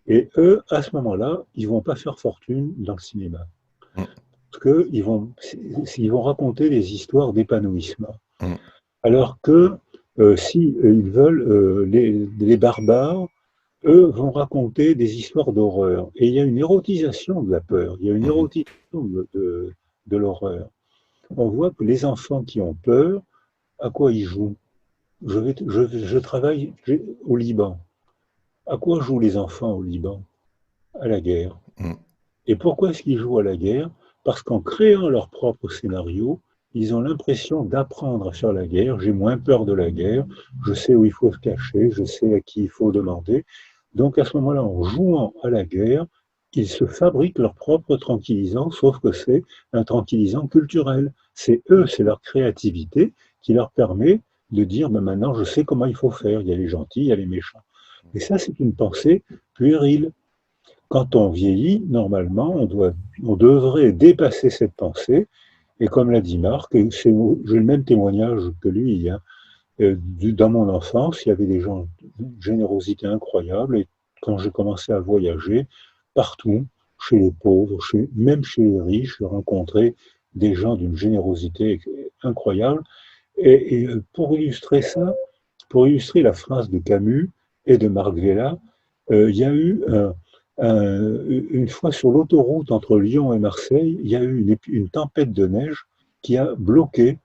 Et eux, à ce moment-là, ils vont pas faire fortune dans le cinéma. Mm. Parce ils vont raconter des histoires d'épanouissement. Mm. Alors que si ils veulent, les barbares, eux, vont raconter des histoires d'horreur. Et il y a une érotisation de la peur, il y a une Mhm. érotisation de l'horreur. On voit que les enfants qui ont peur, à quoi ils jouent? Je travaille au Liban. À quoi jouent les enfants au Liban? À la guerre. Mm. Et pourquoi est-ce qu'ils jouent à la guerre? Parce qu'en créant leur propre scénario, ils ont l'impression d'apprendre à faire la guerre. J'ai moins peur de la guerre, je sais où il faut se cacher, je sais à qui il faut demander. Donc à ce moment-là, en jouant à la guerre, ils se fabriquent leur propre tranquillisant, sauf que c'est un tranquillisant culturel. C'est eux, c'est leur créativité qui leur permet de dire, ben maintenant je sais comment il faut faire, il y a les gentils, il y a les méchants. Et ça, c'est une pensée puérile. Quand on vieillit, normalement, on devrait dépasser cette pensée. Et comme l'a dit Marc, j'ai le même témoignage que lui. Hein. Dans mon enfance, il y avait des gens d'une générosité incroyable. Et quand j'ai commencé à voyager, partout, chez les pauvres, même chez les riches, j'ai rencontré des gens d'une générosité incroyable. Et pour illustrer ça, pour illustrer la phrase de Camus et de Marc Vella, il y a eu une fois sur l'autoroute entre Lyon et Marseille, il y a eu une tempête de neige qui a bloqué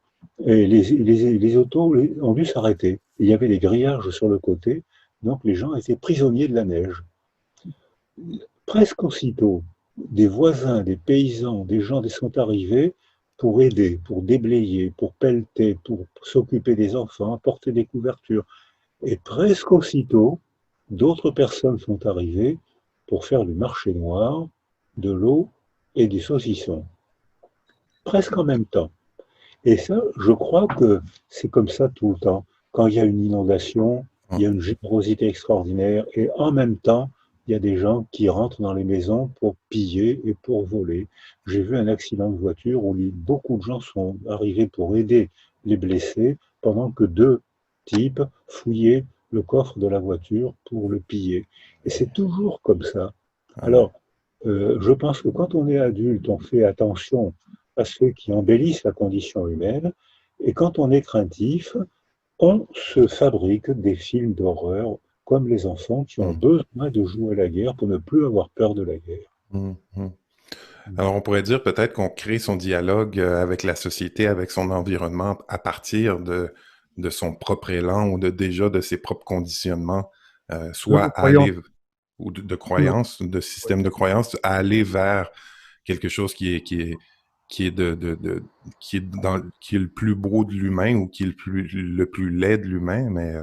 et les autos ont dû s'arrêter. Il y avait des grillages sur le côté, donc les gens étaient prisonniers de la neige. Presque aussitôt, des voisins, des paysans, des gens sont arrivés pour aider, pour déblayer, pour pelleter, pour s'occuper des enfants, apporter des couvertures. Et presque aussitôt, d'autres personnes sont arrivées pour faire du marché noir, de l'eau et des saucissons. Presque en même temps. Et ça, je crois que c'est comme ça tout le temps. Quand il y a une inondation, il y a une générosité extraordinaire et en même temps, il y a des gens qui rentrent dans les maisons pour piller et pour voler. J'ai vu un accident de voiture où beaucoup de gens sont arrivés pour aider les blessés pendant que deux types fouillaient le coffre de la voiture pour le piller. Et c'est toujours comme ça. Ah ouais. Alors, je pense que quand on est adulte, on fait attention à ceux qui embellissent la condition humaine, et quand on est craintif, on se fabrique des films d'horreur comme les enfants qui ont Mm. besoin de jouer à la guerre pour ne plus avoir peur de la guerre. Mm. Mm. Alors, on pourrait dire peut-être qu'on crée son dialogue avec la société, avec son environnement à partir de son propre élan ou déjà de ses propres conditionnements, soit à Croyance. aller, ou de croyances, de système de croyances, à aller vers quelque chose qui est qui est le plus beau de l'humain ou qui est le plus laid de l'humain, mais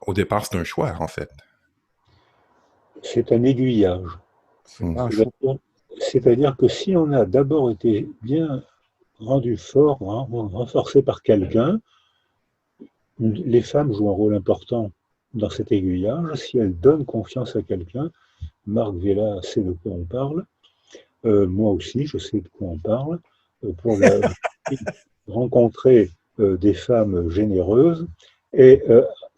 au départ, c'est un choix, en fait. C'est un aiguillage. C'est Mm. pas un choix. C'est-à-dire que si on a d'abord été bien rendu fort, hein, renforcé par quelqu'un, les femmes jouent un rôle important dans cet aiguillage. Si elles donnent confiance à quelqu'un, Marc Vella sait de quoi on parle, moi aussi je sais de quoi on parle, pour rencontrer des femmes généreuses et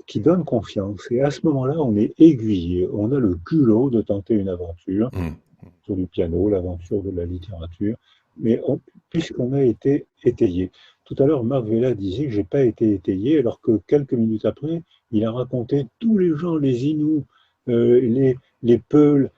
qui donnent confiance. Et à ce moment-là, on est aiguillé, on a le culot de tenter une aventure Mm. sur du piano, l'aventure de la littérature, mais puisqu'on a été étayé. Tout à l'heure, Marc Vella disait que je n'ai pas été étayé, alors que quelques minutes après, il a raconté tous les gens, les Inuits, les Peuls,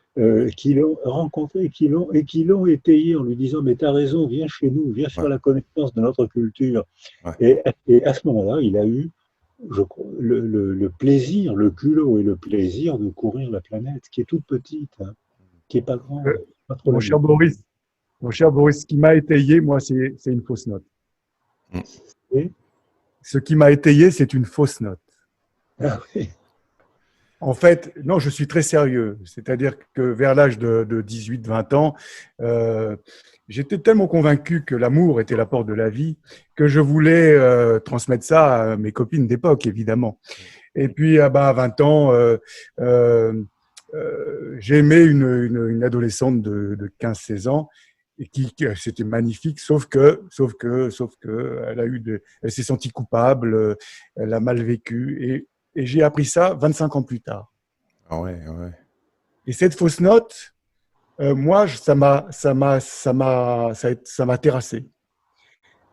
qui l'ont rencontré qui l'ont étayé en lui disant mais t'as raison, viens chez nous, viens Ouais, faire la connaissance de notre culture. ouais. Et à ce moment-là, il a eu le plaisir, le culot et le plaisir de courir la planète, qui est toute petite, hein, qui est pas Euh, grande, pas trop Mon la cher mesurer. Boris, mon cher Boris, ce qui m'a étayé, moi, c'est une fausse note. Mm. Et, Ce qui m'a étayé, c'est une fausse note. ah oui, En fait, non, je suis très sérieux. C'est-à-dire que vers l'âge de 18-20 ans, euh, j'étais tellement convaincu que l'amour était la porte de la vie que je voulais transmettre ça à mes copines d'époque, évidemment. Et puis, à 20 ans, euh, j'ai aimé une adolescente de 15-16 ans et c'était magnifique, sauf que elle s'est sentie coupable, elle a mal vécu et j'ai appris ça 25 ans plus tard. Ah ouais, ouais. Et cette fausse note, moi, ça m'a terrassé.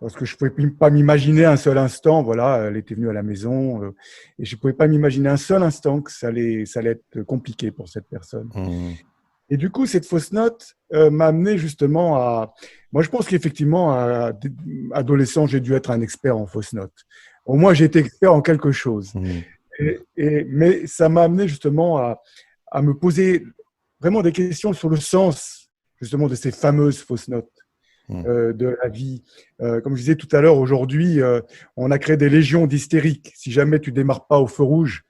Parce que je ne pouvais pas m'imaginer un seul instant, voilà, elle était venue à la maison, et je ne pouvais pas m'imaginer un seul instant que ça allait être compliqué pour cette personne. Mhm. Et du coup, cette fausse note m'a amené justement à… Moi, je pense qu'effectivement, adolescent, j'ai dû être un expert en fausse note. Au moins, j'ai été expert en quelque chose. Mhm. Mais ça m'a amené justement à me poser vraiment des questions sur le sens justement de ces fameuses fausses notes de la vie. Comme je disais tout à l'heure, aujourd'hui, on a créé des légions d'hystériques. Si jamais tu démarres pas au feu rouge,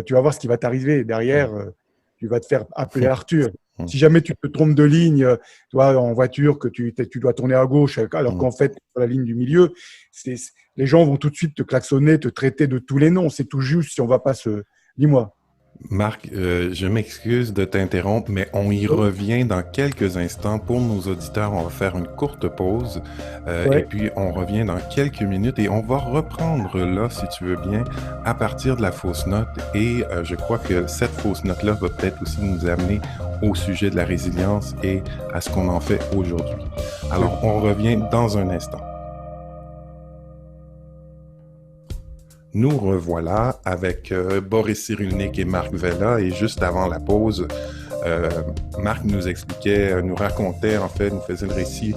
tu vas voir ce qui va t'arriver. Derrière, tu vas te faire appeler Arthur. Si jamais tu te trompes de ligne, tu vois, en voiture, que tu dois tourner à gauche, alors qu'en fait, sur la ligne du milieu, les gens vont tout de suite te klaxonner, te traiter de tous les noms. C'est tout juste si on va pas se… Dis-moi. Marc, je m'excuse de t'interrompre, mais on y revient dans quelques instants. Pour nos auditeurs, on va faire une courte pause et puis on revient dans quelques minutes et on va reprendre là, si tu veux bien, à partir de la fausse note. Et je crois que cette fausse note-là va peut-être aussi nous amener au sujet de la résilience et à ce qu'on en fait aujourd'hui. Alors, on revient dans un instant. Nous revoilà avec Boris Cyrulnik et Marc Vella et juste avant la pause, Marc nous expliquait, nous racontait en fait, nous faisait le récit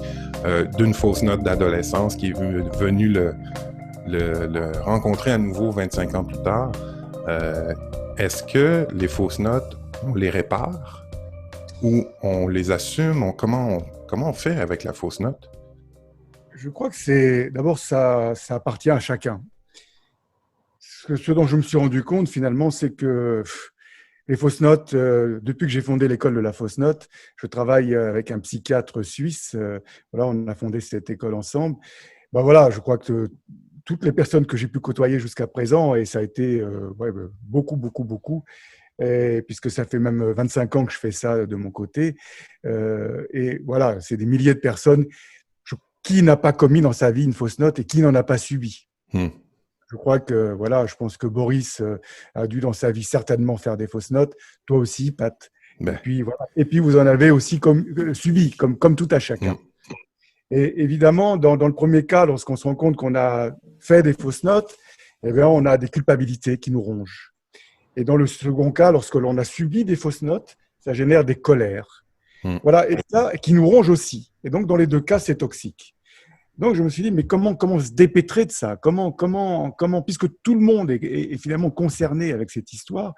d'une fausse note d'adolescence qui est venue le rencontrer à nouveau 25 ans plus tard. Est-ce que les fausses notes, on les répare ou on les assume? Comment on fait avec la fausse note? Je crois que d'abord ça appartient à chacun. Ce dont je me suis rendu compte finalement, c'est que les fausses notes, depuis que j'ai fondé l'école de la fausse note, je travaille avec un psychiatre suisse. Voilà, on a fondé cette école ensemble. Ben voilà, je crois que toutes les personnes que j'ai pu côtoyer jusqu'à présent, et ça a été beaucoup, beaucoup, beaucoup, puisque ça fait même 25 ans que je fais ça de mon côté. Et voilà, c'est des milliers de personnes. Qui n'a pas commis dans sa vie une fausse note et qui n'en a pas subi? Je crois que, voilà, je pense que Boris a dû dans sa vie certainement faire des fausses notes. Toi aussi, Pat. Ben. Et puis, vous en avez aussi subi, comme tout à chacun. Et évidemment, dans le premier cas, lorsqu'on se rend compte qu'on a fait des fausses notes, eh bien, on a des culpabilités qui nous rongent. Et dans le second cas, lorsque l'on a subi des fausses notes, ça génère des colères. Voilà, et ça, qui nous ronge aussi. Et donc, dans les deux cas, c'est toxique. Donc, je me suis dit, mais comment se dépêtrer de ça? Comment, puisque tout le monde est finalement concerné avec cette histoire,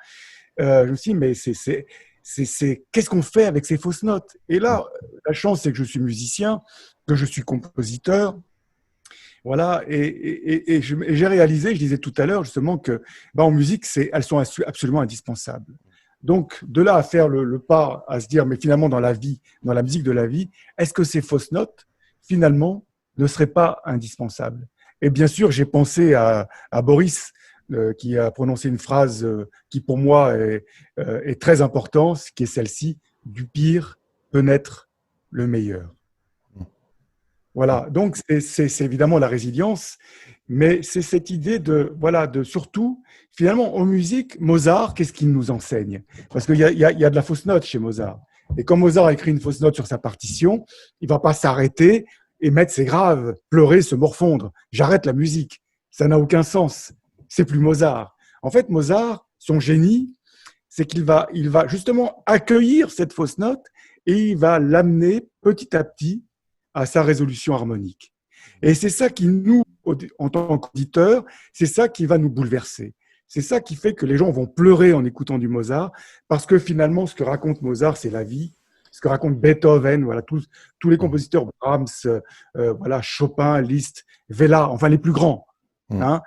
je me suis dit, mais qu'est-ce qu'on fait avec ces fausses notes? Et là, la chance, c'est que je suis musicien, que je suis compositeur. Voilà, et j'ai réalisé, je disais tout à l'heure, justement, que en musique, elles sont absolument indispensables. Donc, de là à faire le pas, à se dire, mais finalement, dans la vie, dans la musique de la vie, est-ce que ces fausses notes, finalement, ne serait pas indispensable? Et bien sûr, j'ai pensé à Boris, qui a prononcé une phrase qui, pour moi, est très importante, qui est celle-ci: du pire peut naître le meilleur. Voilà, donc c'est évidemment la résilience, mais c'est cette idée de surtout, finalement, en musique, Mozart, qu'est-ce qu'il nous enseigne? Parce qu'il y a de la fausse note chez Mozart. Et quand Mozart a écrit une fausse note sur sa partition, il ne va pas s'arrêter et mettre ses graves, pleurer, se morfondre. J'arrête la musique. Ça n'a aucun sens. C'est plus Mozart. En fait, Mozart, son génie, c'est qu'il va justement accueillir cette fausse note et il va l'amener petit à petit à sa résolution harmonique. Et c'est ça qui nous, en tant qu'auditeurs, c'est ça qui va nous bouleverser. C'est ça qui fait que les gens vont pleurer en écoutant du Mozart, parce que finalement, ce que raconte Mozart, c'est la vie. Ce que raconte Beethoven, voilà, tous les compositeurs, Brahms, Chopin, Liszt, Wella, enfin les plus grands. Hein.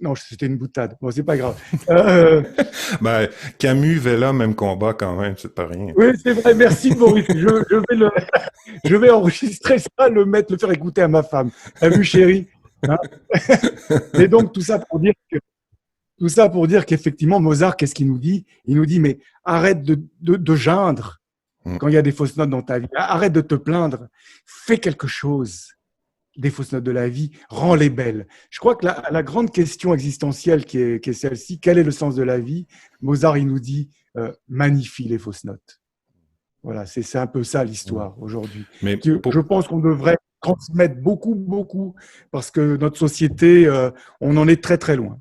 Non, c'était une boutade. Bon, c'est pas grave. Euh, Ben, Camus, Vella, même combat quand même, c'est pas rien. oui, c'est vrai. Merci, Maurice. Je vais enregistrer ça, le faire écouter à ma femme. T'as vu, chérie? Hein. Mais donc, tout ça pour dire qu'effectivement, Mozart, qu'est-ce qu'il nous dit? Il nous dit, mais arrête de geindre Mm. quand il y a des fausses notes dans ta vie. Arrête de te plaindre. Fais quelque chose des fausses notes de la vie, rends-les belles. Je crois que la grande question existentielle qui est celle-ci, quel est le sens de la vie? Mozart, il nous dit, magnifie les fausses notes. Voilà, c'est un peu ça l'histoire aujourd'hui. Mais Je pense qu'on devrait transmettre beaucoup, beaucoup, parce que notre société, on en est très, très loin.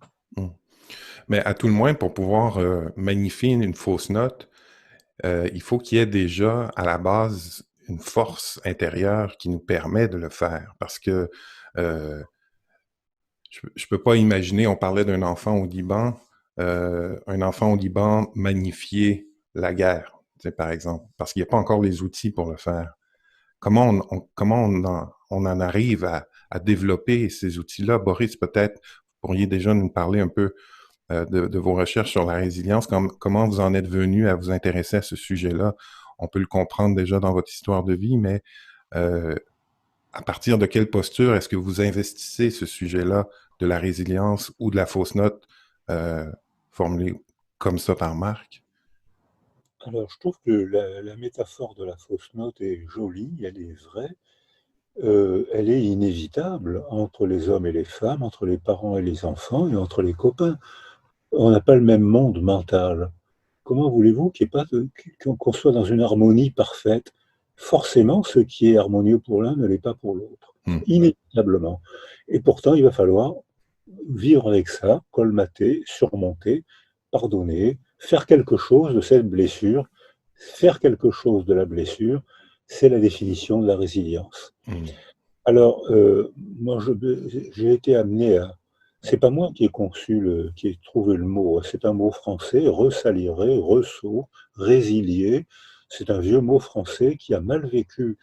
mais à tout le moins, pour pouvoir magnifier une fausse note, il faut qu'il y ait déjà à la base une force intérieure qui nous permet de le faire. Parce que euh, je peux pas imaginer, on parlait d'un enfant au Liban, un enfant au Liban magnifier la guerre, tu sais, par exemple, parce qu'il n'y a pas encore les outils pour le faire. Comment on en arrive à développer ces outils-là? Boris, peut-être, vous pourriez déjà nous parler un peu de vos recherches sur la résilience. Comment vous en êtes venu à vous intéresser à ce sujet-là? On peut le comprendre déjà dans votre histoire de vie, mais euh, à partir de quelle posture est-ce que vous investissez ce sujet-là de la résilience ou de la fausse note euh, formulée comme ça par Marc? Alors, je trouve que la métaphore de la fausse note est jolie, elle est vraie, elle est inévitable entre les hommes et les femmes, entre les parents et les enfants et entre les copains. On n'a pas le même monde mental. Comment voulez-vous qu'on soit dans une harmonie parfaite? Forcément, ce qui est harmonieux pour l'un ne l'est pas pour l'autre, Hmm. inévitablement. Et pourtant, il va falloir vivre avec ça, colmater, surmonter, pardonner, faire quelque chose de cette blessure. Faire quelque chose de la blessure, c'est la définition de la résilience. Hmm. Alors, moi, j'ai été amené à. C'est pas moi qui ai qui ai trouvé le mot. C'est un mot français, ressalirer, ressaut, résilier. C'est un vieux mot français qui a mal vécu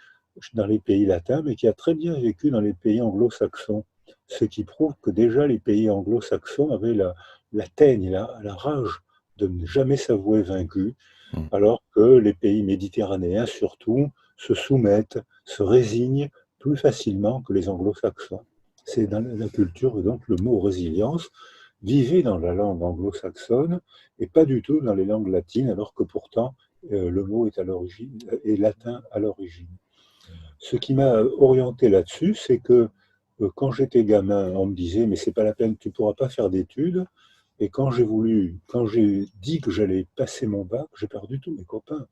dans les pays latins, mais qui a très bien vécu dans les pays anglo-saxons. Ce qui prouve que déjà les pays anglo-saxons avaient la teigne, la rage de ne jamais s'avouer vaincus, alors que les pays méditerranéens, surtout, se soumettent, se résignent plus facilement que les anglo-saxons. C'est dans la culture, donc le mot résilience vivait dans la langue anglo-saxonne et pas du tout dans les langues latines, alors que pourtant le mot est latin à l'origine. Ce qui m'a orienté là-dessus, c'est que quand j'étais gamin, on me disait mais c'est pas la peine, tu pourras pas faire d'études. Et quand j'ai dit que j'allais passer mon bac, j'ai perdu tous mes copains.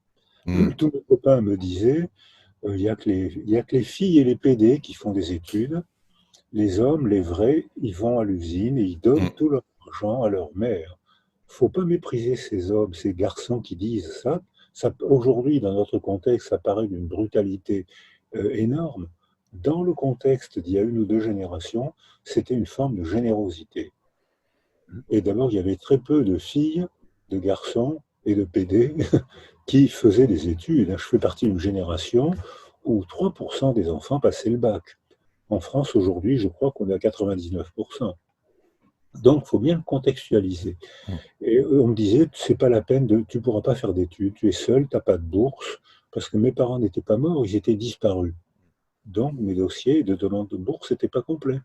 Tous mes copains me disaient il n'y a que les filles et les PD qui font des études. Les hommes, les vrais, ils vont à l'usine et ils donnent tout leur argent à leur mère. Il ne faut pas mépriser ces hommes, ces garçons qui disent ça. Aujourd'hui, dans notre contexte, ça paraît d'une brutalité énorme. Dans le contexte d'il y a une ou deux générations, c'était une forme de générosité. Et d'abord, il y avait très peu de filles, de garçons et de PD qui faisaient des études. Je fais partie d'une génération où 3% des enfants passaient le bac. En France, aujourd'hui, je crois qu'on est à 99%. Donc, il faut bien le contextualiser. Et on me disait, c'est pas la peine, tu ne pourras pas faire d'études, tu es seul, tu n'as pas de bourse, parce que mes parents n'étaient pas morts, ils étaient disparus. Donc, mes dossiers de demande de bourse n'étaient pas complets.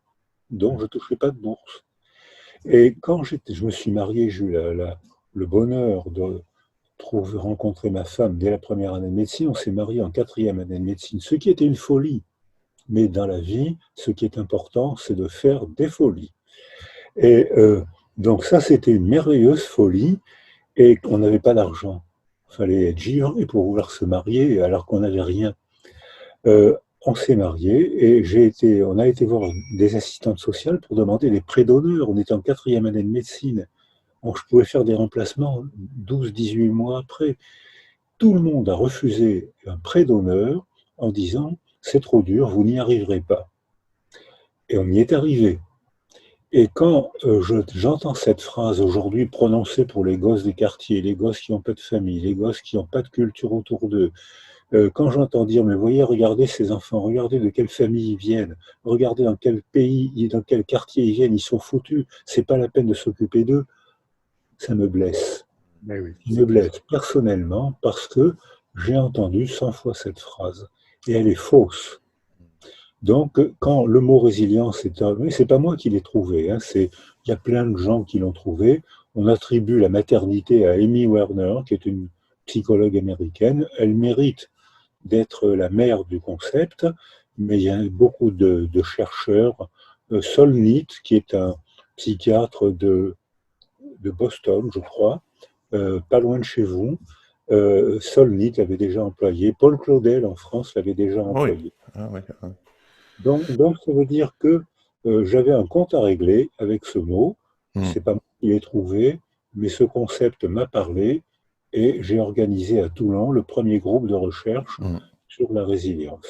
Donc, je ne touchais pas de bourse. Et quand je me suis marié, j'ai eu le bonheur de rencontrer ma femme dès la première année de médecine. On s'est marié en 4e année de médecine, ce qui était une folie. Mais dans la vie, ce qui est important, c'est de faire des folies. Et donc ça, c'était une merveilleuse folie et on n'avait pas d'argent. Il fallait être givré pour vouloir se marier alors qu'on n'avait rien. On s'est marié et on a été voir des assistantes sociales pour demander des prêts d'honneur. On était en 4e année de médecine. Donc, je pouvais faire des remplacements 12-18 mois après. Tout le monde a refusé un prêt d'honneur en disant « c'est trop dur, vous n'y arriverez pas ». Et on y est arrivé. Et quand j'entends cette phrase aujourd'hui prononcée pour les gosses des quartiers, les gosses qui n'ont pas de famille, les gosses qui n'ont pas de culture autour d'eux, Quand j'entends dire, mais voyez, regardez ces enfants, regardez de quelle famille ils viennent, regardez dans quel pays, dans quel quartier ils viennent, ils sont foutus, c'est pas la peine de s'occuper d'eux, ça me blesse. Mais oui, Ça me c'est clair. blesse personnellement parce que j'ai entendu 100 fois cette phrase et elle est fausse. Donc, quand le mot résilience est arrivé, c'est pas moi qui l'ai trouvé, hein, il y a plein de gens qui l'ont trouvé. On attribue la maternité à Amy Werner, qui est une psychologue américaine. Elle mérite d'être la mère du concept, mais il y a beaucoup de chercheurs. Solnit, qui est un psychiatre de Boston, je crois, pas loin de chez vous, Solnit l'avait déjà employé. Paul Claudel en France l'avait déjà Oui. employé. Ah, oui. Ah. Donc, ça veut dire que j'avais un compte à régler avec ce mot. Hmm. C'est pas moi qui l'ai trouvé, mais ce concept m'a parlé et j'ai organisé à Toulon le premier groupe de recherche sur la résilience.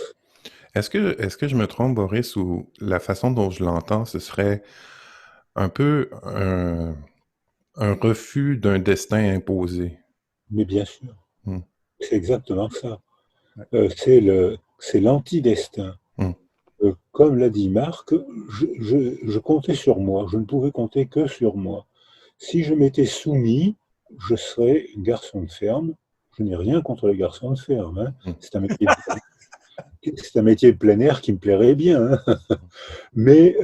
Est-ce que je me trompe, Boris, ou la façon dont je l'entends, ce serait un peu un refus d'un destin imposé? Mais bien sûr, Hmm. c'est exactement ça. Ouais. C'est l'anti-destin. Hmm. Comme l'a dit Marc, je comptais sur moi, je ne pouvais compter que sur moi. Si je m'étais soumis, je serais garçon de ferme. Je n'ai rien contre les garçons de ferme, hein. Hmm. C'est un métier de plein air qui me plairait bien, hein. Mais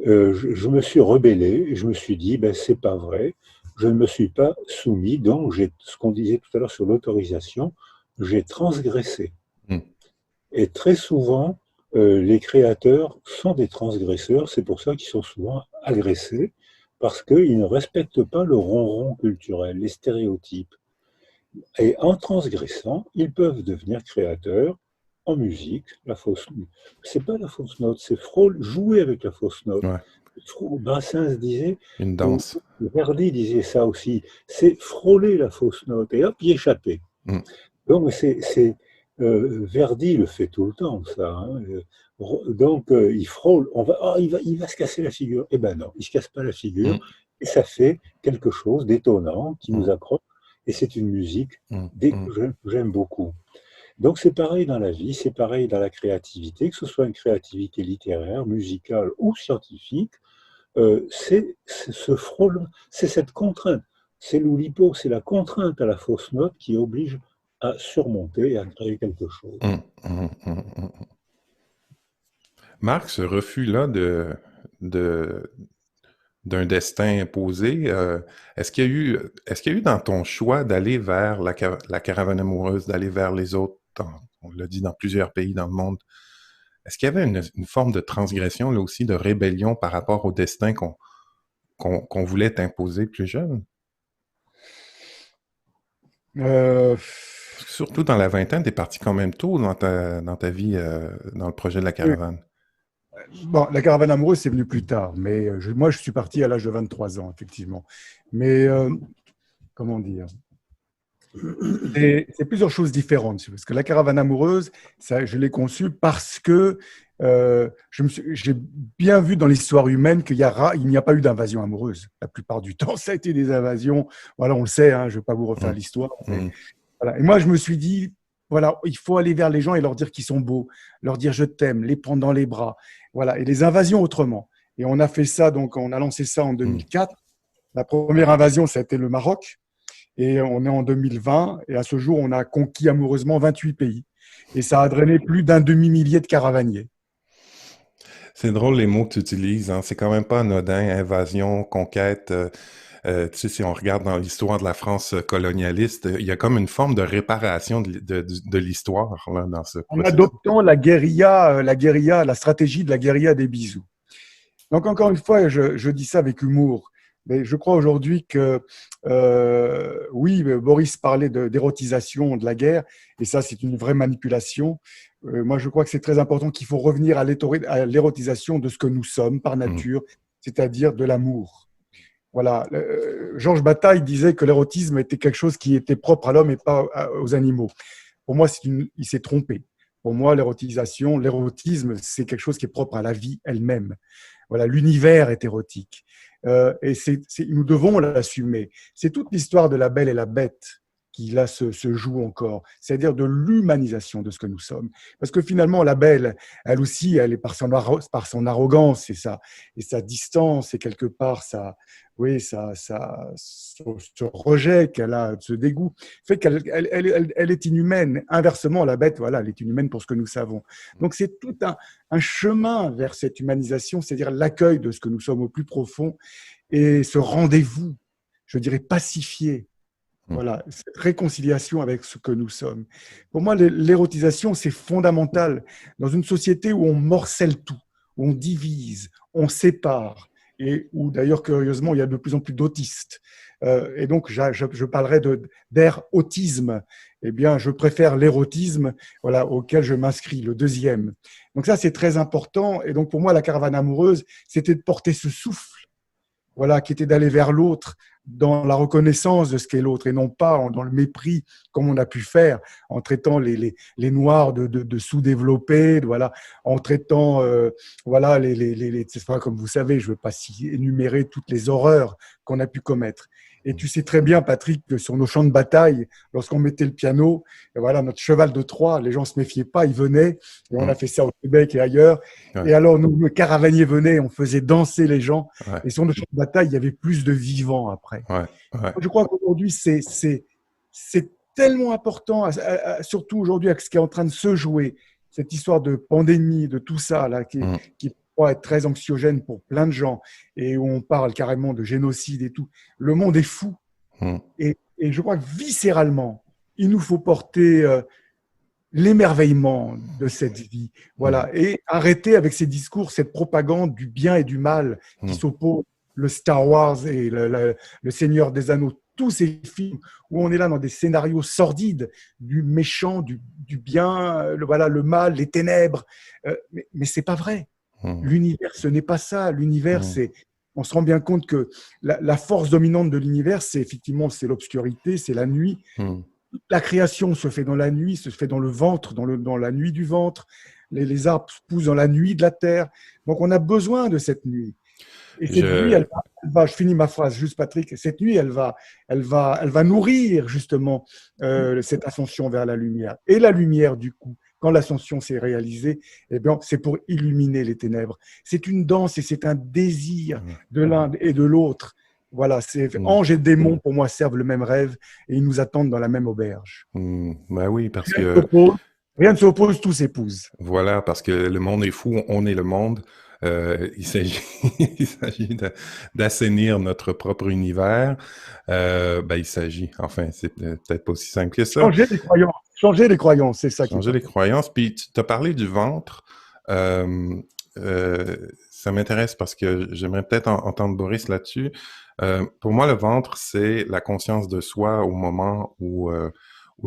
je me suis rebellé et je me suis dit, ben, c'est pas vrai. Je ne me suis pas soumis, donc ce qu'on disait tout à l'heure sur l'autorisation, j'ai transgressé. Hmm. Et très souvent, les créateurs sont des transgresseurs, c'est pour ça qu'ils sont souvent agressés, parce qu'ils ne respectent pas le ronron culturel, les stéréotypes. Et en transgressant, ils peuvent devenir créateurs en musique. C'est pas la fausse note, c'est jouer avec la fausse note. Ouais. Brassens disait, Une ou danse. Verdi disait ça aussi, c'est frôler la fausse note et hop, y échapper. Hmm. Donc, Verdi le fait tout le temps, ça, hein. Donc, il frôle, il va se casser la figure. Eh ben non, il ne se casse pas la figure. Hmm. Et ça fait quelque chose d'étonnant qui Hmm. nous accroche. Et c'est une musique Hmm. que j'aime beaucoup. Donc, c'est pareil dans la vie, c'est pareil dans la créativité, que ce soit une créativité littéraire, musicale ou scientifique. C'est ce frôle, c'est cette contrainte. C'est l'oulipo, c'est la contrainte à la fausse note qui oblige à surmonter et à créer quelque chose. Hmm. Hmm. Hmm. Hmm. Marc, ce refus-là d'un destin imposé, est-ce qu'il y a eu dans ton choix d'aller vers la caravane amoureuse, d'aller vers les autres, on l'a dit, dans plusieurs pays dans le monde, est-ce qu'il y avait une forme de transgression, là aussi, de rébellion par rapport au destin qu'on voulait t'imposer plus jeune? Euh, Parce que surtout dans la vingtaine, t'es parti quand même tôt dans ta vie, dans le projet de la caravane. Bon, la caravane amoureuse, c'est venu plus tard, mais moi, je suis parti à l'âge de 23 ans, effectivement. Mais, comment dire, c'est plusieurs choses différentes. Parce que la caravane amoureuse, ça, je l'ai conçue parce que j'ai bien vu dans l'histoire humaine qu'il n'y a pas eu d'invasion amoureuse. La plupart du temps, ça a été des invasions. Voilà, on le sait, hein, je ne vais pas vous refaire Mmh. l'histoire. Mmh. Voilà. Et moi, je me suis dit, voilà, il faut aller vers les gens et leur dire qu'ils sont beaux, leur dire je t'aime, les prendre dans les bras. Voilà, et les invasions autrement. Et on a fait ça, donc on a lancé ça en 2004. La première invasion, ça a été le Maroc. Et on est en 2020. Et à ce jour, on a conquis amoureusement 28 pays. Et ça a drainé plus d'un demi-millier de caravaniers. C'est drôle les mots que tu utilises, hein. C'est quand même pas anodin, invasion, conquête. Tu sais, si on regarde dans l'histoire de la France colonialiste, il y a comme une forme de réparation de l'histoire là, dans ce En processus. adoptant la stratégie de la guérilla des bisous. Donc, encore une fois, je dis ça avec humour, mais je crois aujourd'hui que, oui, Boris parlait d'érotisation de la guerre, et ça, c'est une vraie manipulation. Moi, je crois que c'est très important qu'il faut revenir à l'érotisation de ce que nous sommes par nature, c'est-à-dire de l'amour. Voilà. Georges Bataille disait que l'érotisme était quelque chose qui était propre à l'homme et pas aux animaux. Pour moi, il s'est trompé. Pour moi, l'érotisme, c'est quelque chose qui est propre à la vie elle-même. Voilà, l'univers est érotique. Et nous devons l'assumer. C'est toute l'histoire de la Belle et la Bête. qui là se joue encore, c'est-à-dire de l'humanisation de ce que nous sommes. Parce que finalement, l'abeille, elle aussi, elle est par son arrogance et sa distance et quelque part oui, ce rejet qu'elle a, ce dégoût, fait qu'elle est inhumaine. Inversement, la bête, voilà, elle est inhumaine pour ce que nous savons. Donc c'est tout un chemin vers cette humanisation, c'est-à-dire l'accueil de ce que nous sommes au plus profond et ce rendez-vous, je dirais, pacifié. Voilà, cette réconciliation avec ce que nous sommes. Pour moi, l'érotisation, c'est fondamental dans une société où on morcelle tout, où on divise, on sépare, et où d'ailleurs, curieusement, il y a de plus en plus d'autistes. Et donc, je parlerai d'ère autisme. Eh bien, je préfère l'érotisme, voilà, auquel je m'inscris, le deuxième. Donc ça, c'est très important. Et donc, pour moi, la caravane amoureuse, c'était de porter ce souffle, voilà, qui était d'aller vers l'autre dans la reconnaissance de ce qu'est l'autre et non pas dans le mépris comme on a pu faire en traitant les noirs de sous-développés, voilà, en traitant voilà c'est pas comme vous savez, je ne veux pas énumérer toutes les horreurs qu'on a pu commettre. Et tu sais très bien, Patrick, que sur nos champs de bataille, lorsqu'on mettait le piano, et voilà, notre cheval de Troie, les gens ne se méfiaient pas, ils venaient, et on a fait ça au Québec et ailleurs. Ouais. Et alors, nous, le caravanier venait, on faisait danser les gens, Ouais. et sur nos champs de bataille, il y avait plus de vivants après. Ouais. Ouais. Je crois qu'aujourd'hui, c'est tellement important, surtout aujourd'hui avec ce qui est en train de se jouer, cette histoire de pandémie, de tout ça, là, qui pourrait être très anxiogène pour plein de gens, et où on parle carrément de génocide et tout. Le monde est fou. Et je crois que viscéralement, il nous faut porter l'émerveillement de cette vie. Voilà. Et arrêter avec ces discours, cette propagande du bien et du mal qui s'opposent, le Star Wars et le Seigneur des Anneaux, tous ces films où on est là dans des scénarios sordides, du méchant, du bien, voilà, le mal, les ténèbres. Mais c'est pas vrai. L'univers, ce n'est pas ça. L'univers, on se rend bien compte que la force dominante de l'univers, c'est effectivement l'obscurité, c'est la nuit. La création se fait dans la nuit, se fait dans le ventre, dans la nuit du ventre. Les arbres poussent dans la nuit de la terre. Donc, on a besoin de cette nuit. Et cette nuit, je finis ma phrase juste, Patrick. Cette nuit, elle va nourrir justement cette ascension vers la lumière. Et la lumière, du coup, quand l'ascension s'est réalisée, eh bien, c'est pour illuminer les ténèbres. C'est une danse et c'est un désir de l'un et de l'autre. Voilà, anges et démons, pour moi, servent le même rêve et ils nous attendent dans la même auberge. Ben oui, parce que... Rien ne s'oppose, tout s'épouse. Voilà, parce que le monde est fou, on est le monde. Il s'agit d'assainir notre propre univers. Il s'agit, enfin, c'est peut-être pas aussi simple que ça. Changer les croyances, c'est ça. Changer les croyances. Puis tu as parlé du ventre. Ça m'intéresse parce que j'aimerais peut-être entendre Boris là-dessus. Pour moi, le ventre, c'est la conscience de soi au moment où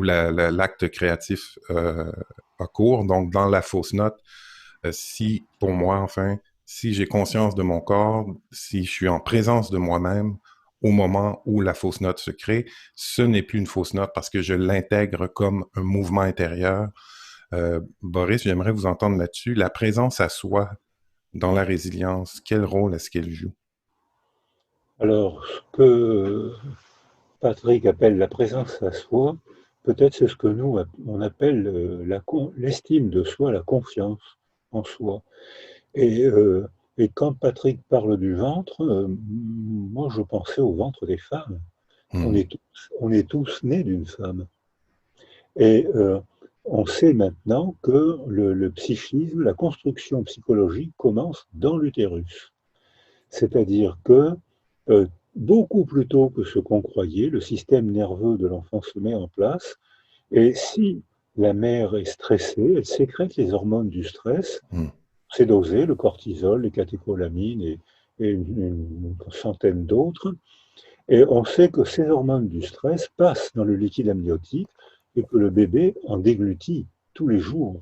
l'acte créatif a cours. Donc, dans la fausse note, pour moi, enfin, si j'ai conscience de mon corps, si je suis en présence de moi-même au moment où la fausse note se crée, ce n'est plus une fausse note parce que je l'intègre comme un mouvement intérieur. Boris, j'aimerais vous entendre là-dessus. La présence à soi dans la résilience, quel rôle est-ce qu'elle joue? Alors, ce que Patrick appelle la présence à soi, peut-être c'est ce que nous, on appelle l'estime de soi, la confiance en soi. Et quand Patrick parle du ventre, moi je pensais au ventre des femmes. On est tous nés d'une femme. Et on sait maintenant que le psychisme, la construction psychologique commence dans l'utérus. C'est-à-dire que beaucoup plus tôt que ce qu'on croyait, le système nerveux de l'enfant se met en place. Et si la mère est stressée, elle sécrète les hormones du stress. C'est dosé, le cortisol, les catécholamines et une centaine d'autres. Et on sait que ces hormones du stress passent dans le liquide amniotique et que le bébé en déglutit tous les jours.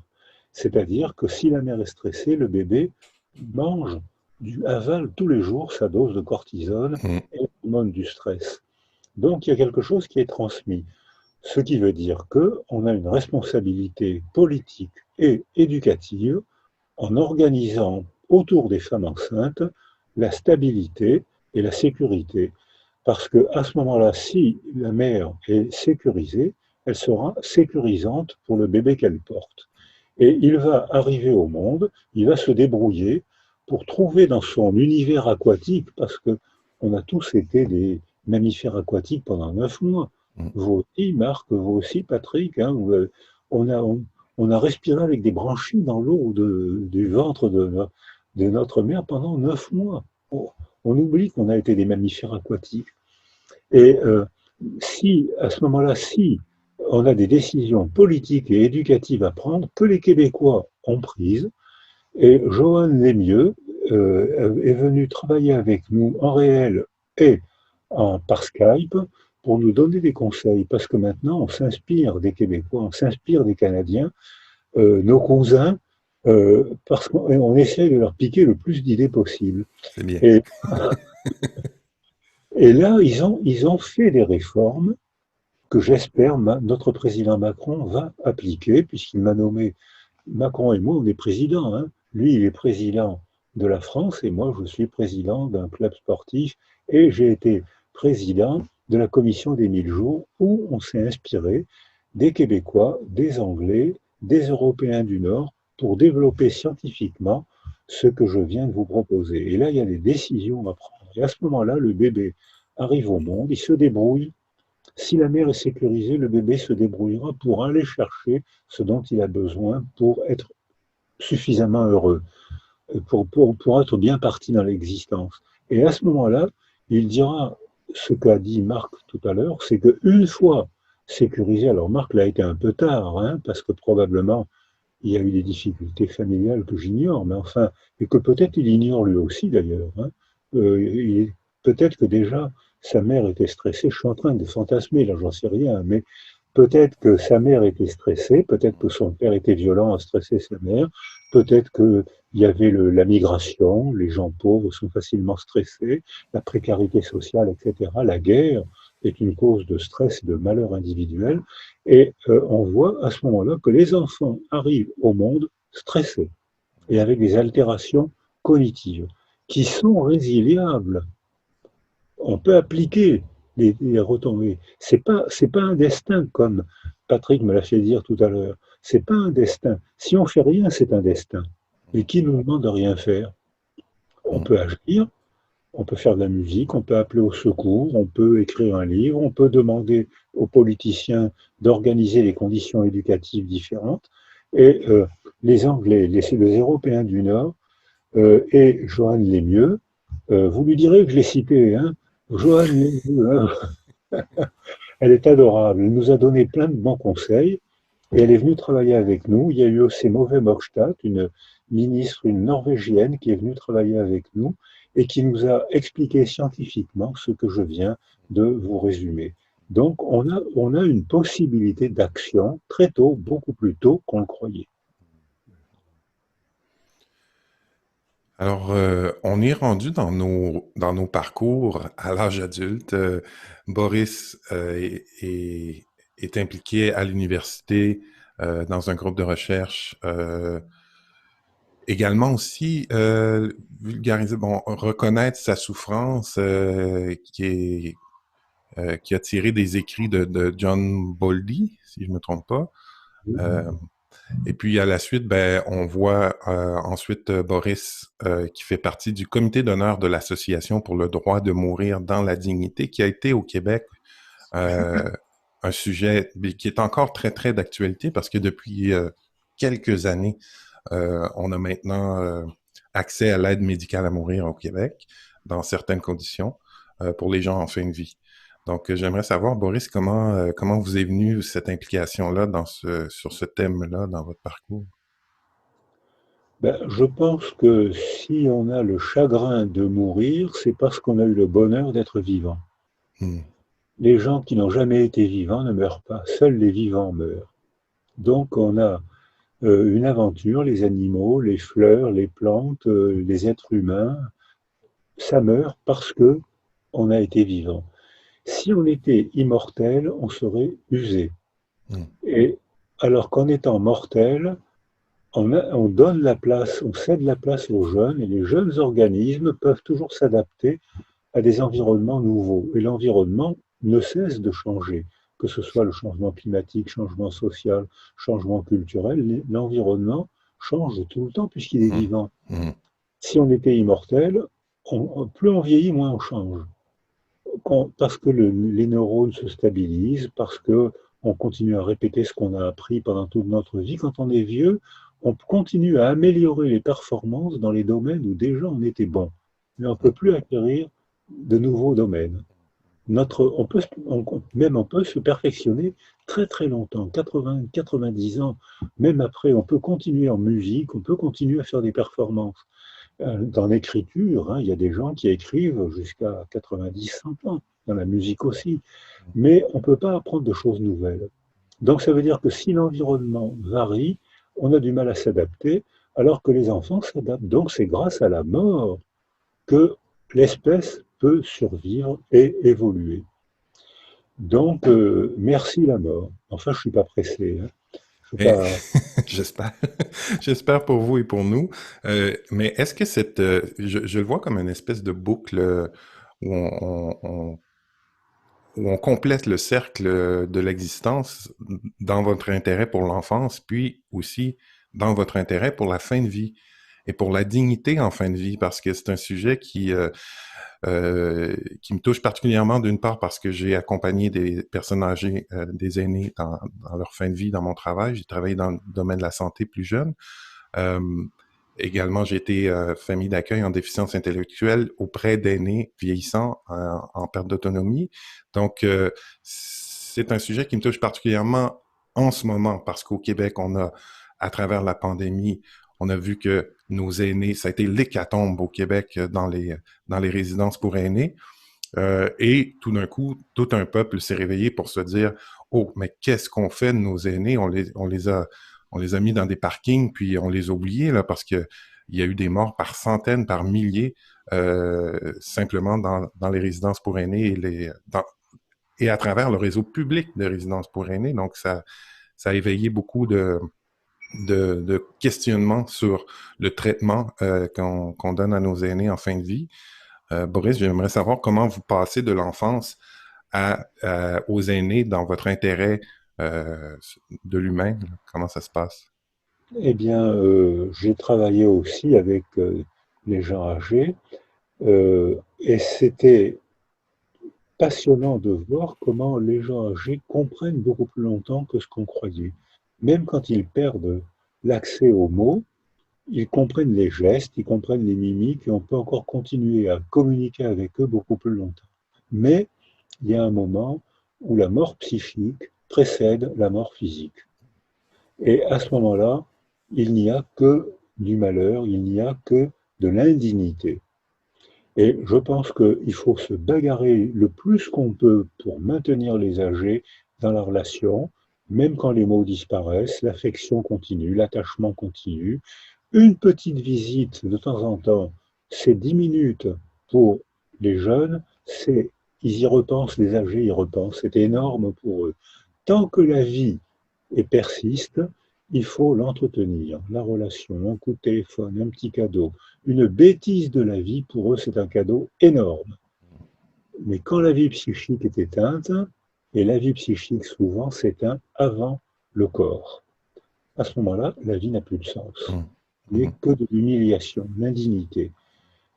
C'est-à-dire que si la mère est stressée, le bébé avale tous les jours sa dose de cortisol et l'hormone du stress. Donc il y a quelque chose qui est transmis. Ce qui veut dire qu'on a une responsabilité politique et éducative en organisant autour des femmes enceintes la stabilité et la sécurité. Parce que à ce moment-là, si la mère est sécurisée, elle sera sécurisante pour le bébé qu'elle porte. Et il va arriver au monde, il va se débrouiller pour trouver dans son univers aquatique, parce que on a tous été des mammifères aquatiques pendant 9 mois. Mm. Vous aussi, Marc, vous aussi, Patrick, hein, on, a, on a respiré avec des branchies dans l'eau du ventre de notre mère pendant 9 mois. On oublie qu'on a été des mammifères aquatiques. Et si, à ce moment-là, si on a des décisions politiques et éducatives à prendre, que les Québécois ont prises, et Johan Lemieux est venu travailler avec nous en réel et par Skype pour nous donner des conseils, parce que maintenant on s'inspire des Québécois, on s'inspire des Canadiens, nos cousins, parce qu'on essaie de leur piquer le plus d'idées possible. C'est bien. Et là, ils ont fait des réformes que j'espère notre président Macron va appliquer, puisqu'il m'a nommé. Macron et moi, on est présidents. Hein. Lui, il est président de la France et moi, je suis président d'un club sportif et j'ai été président de la commission des 1000 jours où on s'est inspiré des Québécois, des Anglais, des Européens du Nord pour développer scientifiquement ce que je viens de vous proposer. Et là, il y a des décisions à prendre. Et à ce moment-là, le bébé arrive au monde, il se débrouille. Si la mère est sécurisée, le bébé se débrouillera pour aller chercher ce dont il a besoin pour être suffisamment heureux, pour être bien parti dans l'existence. Et à ce moment-là, il dira ce qu'a dit Marc tout à l'heure, c'est qu'une fois sécurisé, alors Marc l'a été un peu tard, hein, parce que probablement il y a eu des difficultés familiales que j'ignore, mais enfin, et que peut-être il ignore lui aussi d'ailleurs. Hein. Peut-être que déjà sa mère était stressée, je suis en train de fantasmer, là j'en sais rien, mais peut-être que sa mère était stressée, peut-être que son père était violent à stresser sa mère, peut-être qu'il y avait la migration, les gens pauvres sont facilement stressés, la précarité sociale, etc. La guerre est une cause de stress et de malheur individuel, et on voit à ce moment-là que les enfants arrivent au monde stressés et avec des altérations cognitives qui sont résiliables. On peut appliquer les retombées. C'est pas un destin comme Patrick me l'a fait dire tout à l'heure. C'est pas un destin. Si on fait rien, c'est un destin. Et qui nous demande de rien faire? On peut agir, on peut faire de la musique, on peut appeler au secours, on peut écrire un livre, on peut demander aux politiciens d'organiser les conditions éducatives différentes. Et les Anglais, les Européens du Nord et Johan Lemieux, vous lui direz que je l'ai cité, hein, Johan Lemieux, hein, elle est adorable, elle nous a donné plein de bons conseils et elle est venue travailler avec nous. Il y a eu aussi Mauvais Mokstad, une ministre, une Norvégienne qui est venue travailler avec nous et qui nous a expliqué scientifiquement ce que je viens de vous résumer. Donc, on a une possibilité d'action très tôt, beaucoup plus tôt qu'on le croyait. Alors, on est rendu dans nos parcours à l'âge adulte. Boris est impliqué à l'université dans un groupe de recherche. Également aussi, vulgariser, reconnaître sa souffrance qui a tiré des écrits de John Bowlby, si je ne me trompe pas. Et puis à la suite, on voit ensuite Boris qui fait partie du comité d'honneur de l'Association pour le droit de mourir dans la dignité, qui a été au Québec un sujet qui est encore très, très d'actualité parce que depuis quelques années, on a maintenant accès à l'aide médicale à mourir au Québec dans certaines conditions pour les gens en fin de vie. Donc, j'aimerais savoir, Boris, comment vous est venue cette implication-là sur ce thème-là dans votre parcours? Je pense que si on a le chagrin de mourir, c'est parce qu'on a eu le bonheur d'être vivant. Les gens qui n'ont jamais été vivants ne meurent pas, seuls les vivants meurent. Donc, on a une aventure, les animaux, les fleurs, les plantes, les êtres humains, ça meurt parce que on a été vivant. Si on était immortel, on serait usé. Et alors qu'en étant mortel, on donne la place, on cède la place aux jeunes, et les jeunes organismes peuvent toujours s'adapter à des environnements nouveaux. Et l'environnement ne cesse de changer, que ce soit le changement climatique, changement social, changement culturel. L'environnement change tout le temps puisqu'il est Mhm. vivant. Mhm. Si on était immortel, plus on vieillit, moins on change. Parce que les neurones se stabilisent, parce que on continue à répéter ce qu'on a appris pendant toute notre vie. Quand on est vieux, on continue à améliorer les performances dans les domaines où déjà on était bon. Mais on ne peut plus acquérir de nouveaux domaines. Même on peut se perfectionner très très longtemps, 80, 90 ans. Même après, on peut continuer en musique, on peut continuer à faire des performances. Dans l'écriture, hein, il y a des gens qui écrivent jusqu'à 90, 100 ans, dans la musique aussi. Mais on ne peut pas apprendre de choses nouvelles. Donc ça veut dire que si l'environnement varie, on a du mal à s'adapter, alors que les enfants s'adaptent. Donc c'est grâce à la mort que l'espèce peut survivre et évoluer. Donc merci la mort. Enfin, je ne suis pas pressé. Hein. Je suis Mais pas... j'espère, j'espère pour vous et pour nous. Mais est-ce que je le vois comme une espèce de boucle où où on complète le cercle de l'existence dans votre intérêt pour l'enfance, puis aussi dans votre intérêt pour la fin de vie et pour la dignité en fin de vie, parce que c'est un sujet qui me touche particulièrement d'une part parce que j'ai accompagné des personnes âgées, des aînés dans leur fin de vie dans mon travail. J'ai travaillé dans le domaine de la santé plus jeune. Euh, Également, j'ai été famille d'accueil en déficience intellectuelle auprès d'aînés vieillissants en perte d'autonomie. Donc, c'est un sujet qui me touche particulièrement en ce moment parce qu'au Québec, à travers la pandémie, on a vu que nos aînés, ça a été l'hécatombe au Québec dans les résidences pour aînés. Et tout d'un coup, tout un peuple s'est réveillé pour se dire, oh, mais qu'est-ce qu'on fait de nos aînés? On les a mis dans des parkings, puis on les a oubliés, là, parce que il y a eu des morts par centaines, par milliers, simplement dans les résidences pour aînés et à travers le réseau public de résidences pour aînés. Donc, ça a éveillé beaucoup de questionnements sur le traitement qu'on donne à nos aînés en fin de vie. Boris, j'aimerais savoir comment vous passez de l'enfance aux aînés dans votre intérêt de l'humain. Comment ça se passe? Eh bien, j'ai travaillé aussi avec les gens âgés et c'était passionnant de voir comment les gens âgés comprennent beaucoup plus longtemps que ce qu'on croyait. Même quand ils perdent l'accès aux mots, ils comprennent les gestes, ils comprennent les mimiques et on peut encore continuer à communiquer avec eux beaucoup plus longtemps. Mais il y a un moment où la mort psychique précède la mort physique. Et à ce moment-là, il n'y a que du malheur, il n'y a que de l'indignité. Et je pense qu'il faut se bagarrer le plus qu'on peut pour maintenir les âgés dans la relation, même quand les mots disparaissent, l'affection continue, l'attachement continue. Une petite visite de temps en temps, c'est 10 minutes pour les jeunes, ils y repensent, les âgés y repensent, c'est énorme pour eux. Tant que la vie persiste, il faut l'entretenir, la relation, un coup de téléphone, un petit cadeau. Une bêtise de la vie, pour eux, c'est un cadeau énorme. Mais quand la vie psychique est éteinte, et la vie psychique souvent s'éteint avant le corps, à ce moment-là, la vie n'a plus de sens. Hum, Il n'est hum, que de l'humiliation, l'indignité.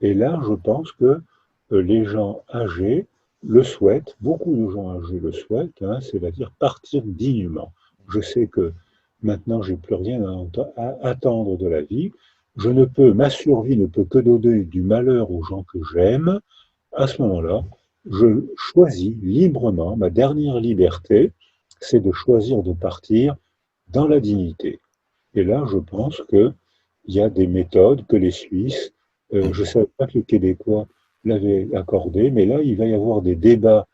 Et là, je pense que les gens âgés le souhaitent, beaucoup de gens âgés le souhaitent, hein, c'est-à-dire partir dignement. Je sais que maintenant, j'ai plus rien à attendre de la vie. Ma survie ne peut que donner du malheur aux gens que j'aime. À ce moment-là, je choisis librement, ma dernière liberté, c'est de choisir de partir dans la dignité. Et là, je pense qu'il y a des méthodes que les Suisses, hum. je ne savais pas que les Québécois l'avaient accordé, mais là, il va y avoir des débats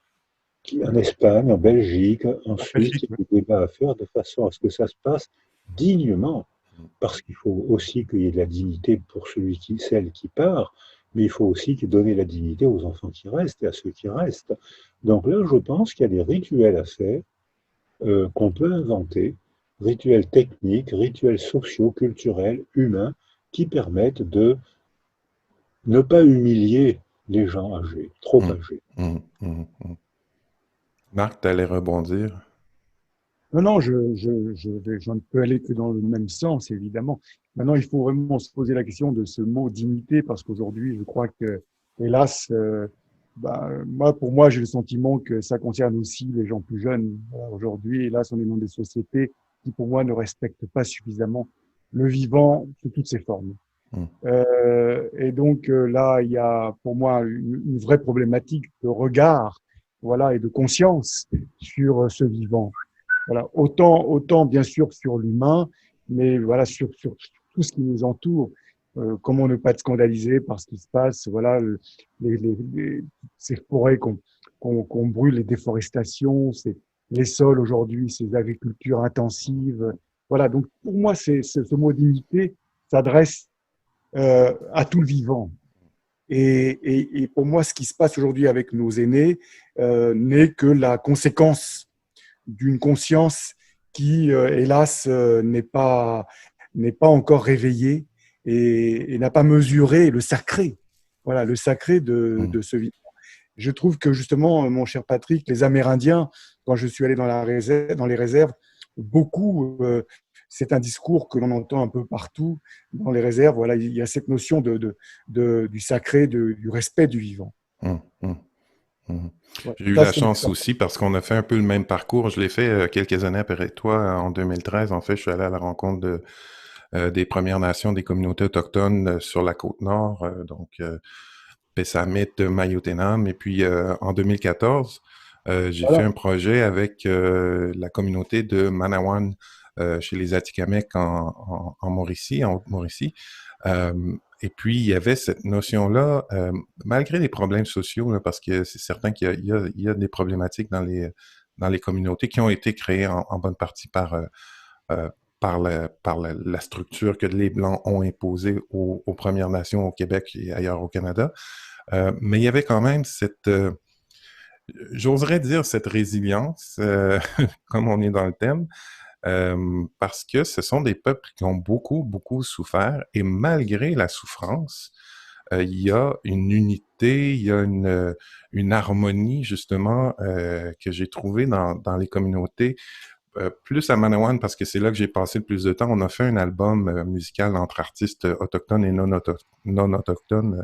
en Espagne, en Belgique, en Suisse, Belgique, ouais. des débats à faire de façon à ce que ça se passe dignement. Parce qu'il faut aussi qu'il y ait de la dignité pour celle qui part, mais il faut aussi donner la dignité aux enfants qui restent et à ceux qui restent. Donc là, je pense qu'il y a des rituels à faire qu'on peut inventer, rituels techniques, rituels sociaux, culturels, humains, qui permettent de ne pas humilier les gens âgés, trop hum, âgés. hum. Marc, tu allais rebondir? Non, non, je ne peux aller que dans le même sens, évidemment. Maintenant, il faut vraiment se poser la question de ce mot dignité, parce qu'aujourd'hui, je crois que, hélas, moi, pour moi, j'ai le sentiment que ça concerne aussi les gens plus jeunes. Voilà, aujourd'hui, hélas, on est dans des sociétés qui, pour moi, ne respectent pas suffisamment le vivant sous toutes ses formes. Hum, Et donc là, il y a pour moi une vraie problématique de regard, voilà, et de conscience sur ce vivant. Voilà, autant bien sûr sur l'humain, mais voilà sur tout ce qui nous entoure. Comment ne pas être scandalisé par ce qui se passe, voilà, ces forêts qu'on brûle, les déforestations, les sols aujourd'hui, ces agricultures intensives. Voilà, donc pour moi, ce mot dignité s'adresse à tout le vivant. Et pour moi, ce qui se passe aujourd'hui avec nos aînés n'est que la conséquence d'une conscience qui, hélas, n'est pas encore réveillée et n'a pas mesuré le sacré, voilà, le sacré hum, de ce vivant. Je trouve que justement, mon cher Patrick, les Amérindiens, quand je suis allé dans les réserves, beaucoup, c'est un discours que l'on entend un peu partout dans les réserves. Voilà, il y a cette notion du sacré, du respect du vivant. hum, hum, hum. Voilà. J'ai eu Ça, la c'est mon chance aussi parce qu'on a fait un peu le même parcours. Je l'ai fait quelques années après toi, en 2013. En fait, je suis allé à la rencontre des Premières Nations, des communautés autochtones sur la côte nord, donc Pessamit, Mayotenam. Et puis en 2014, j'ai fait Voilà. un projet avec la communauté de Manawan chez les Atikamekw en Mauricie, en Haute-Mauricie. Euh, et puis, il y avait cette notion-là, malgré les problèmes sociaux, là, parce que c'est certain qu'il y a des problématiques dans les communautés qui ont été créées en bonne partie euh, la structure que les Blancs ont imposée aux Premières Nations au Québec et ailleurs au Canada. Mais il y avait quand même j'oserais dire cette résilience, comme on est dans le thème, parce que ce sont des peuples qui ont beaucoup, beaucoup souffert et malgré la souffrance, il y a une unité, il y a une harmonie justement que j'ai trouvée dans les communautés. Plus à Manawan, parce que c'est là que j'ai passé le plus de temps. On a fait un album musical entre artistes autochtones et non autochtones.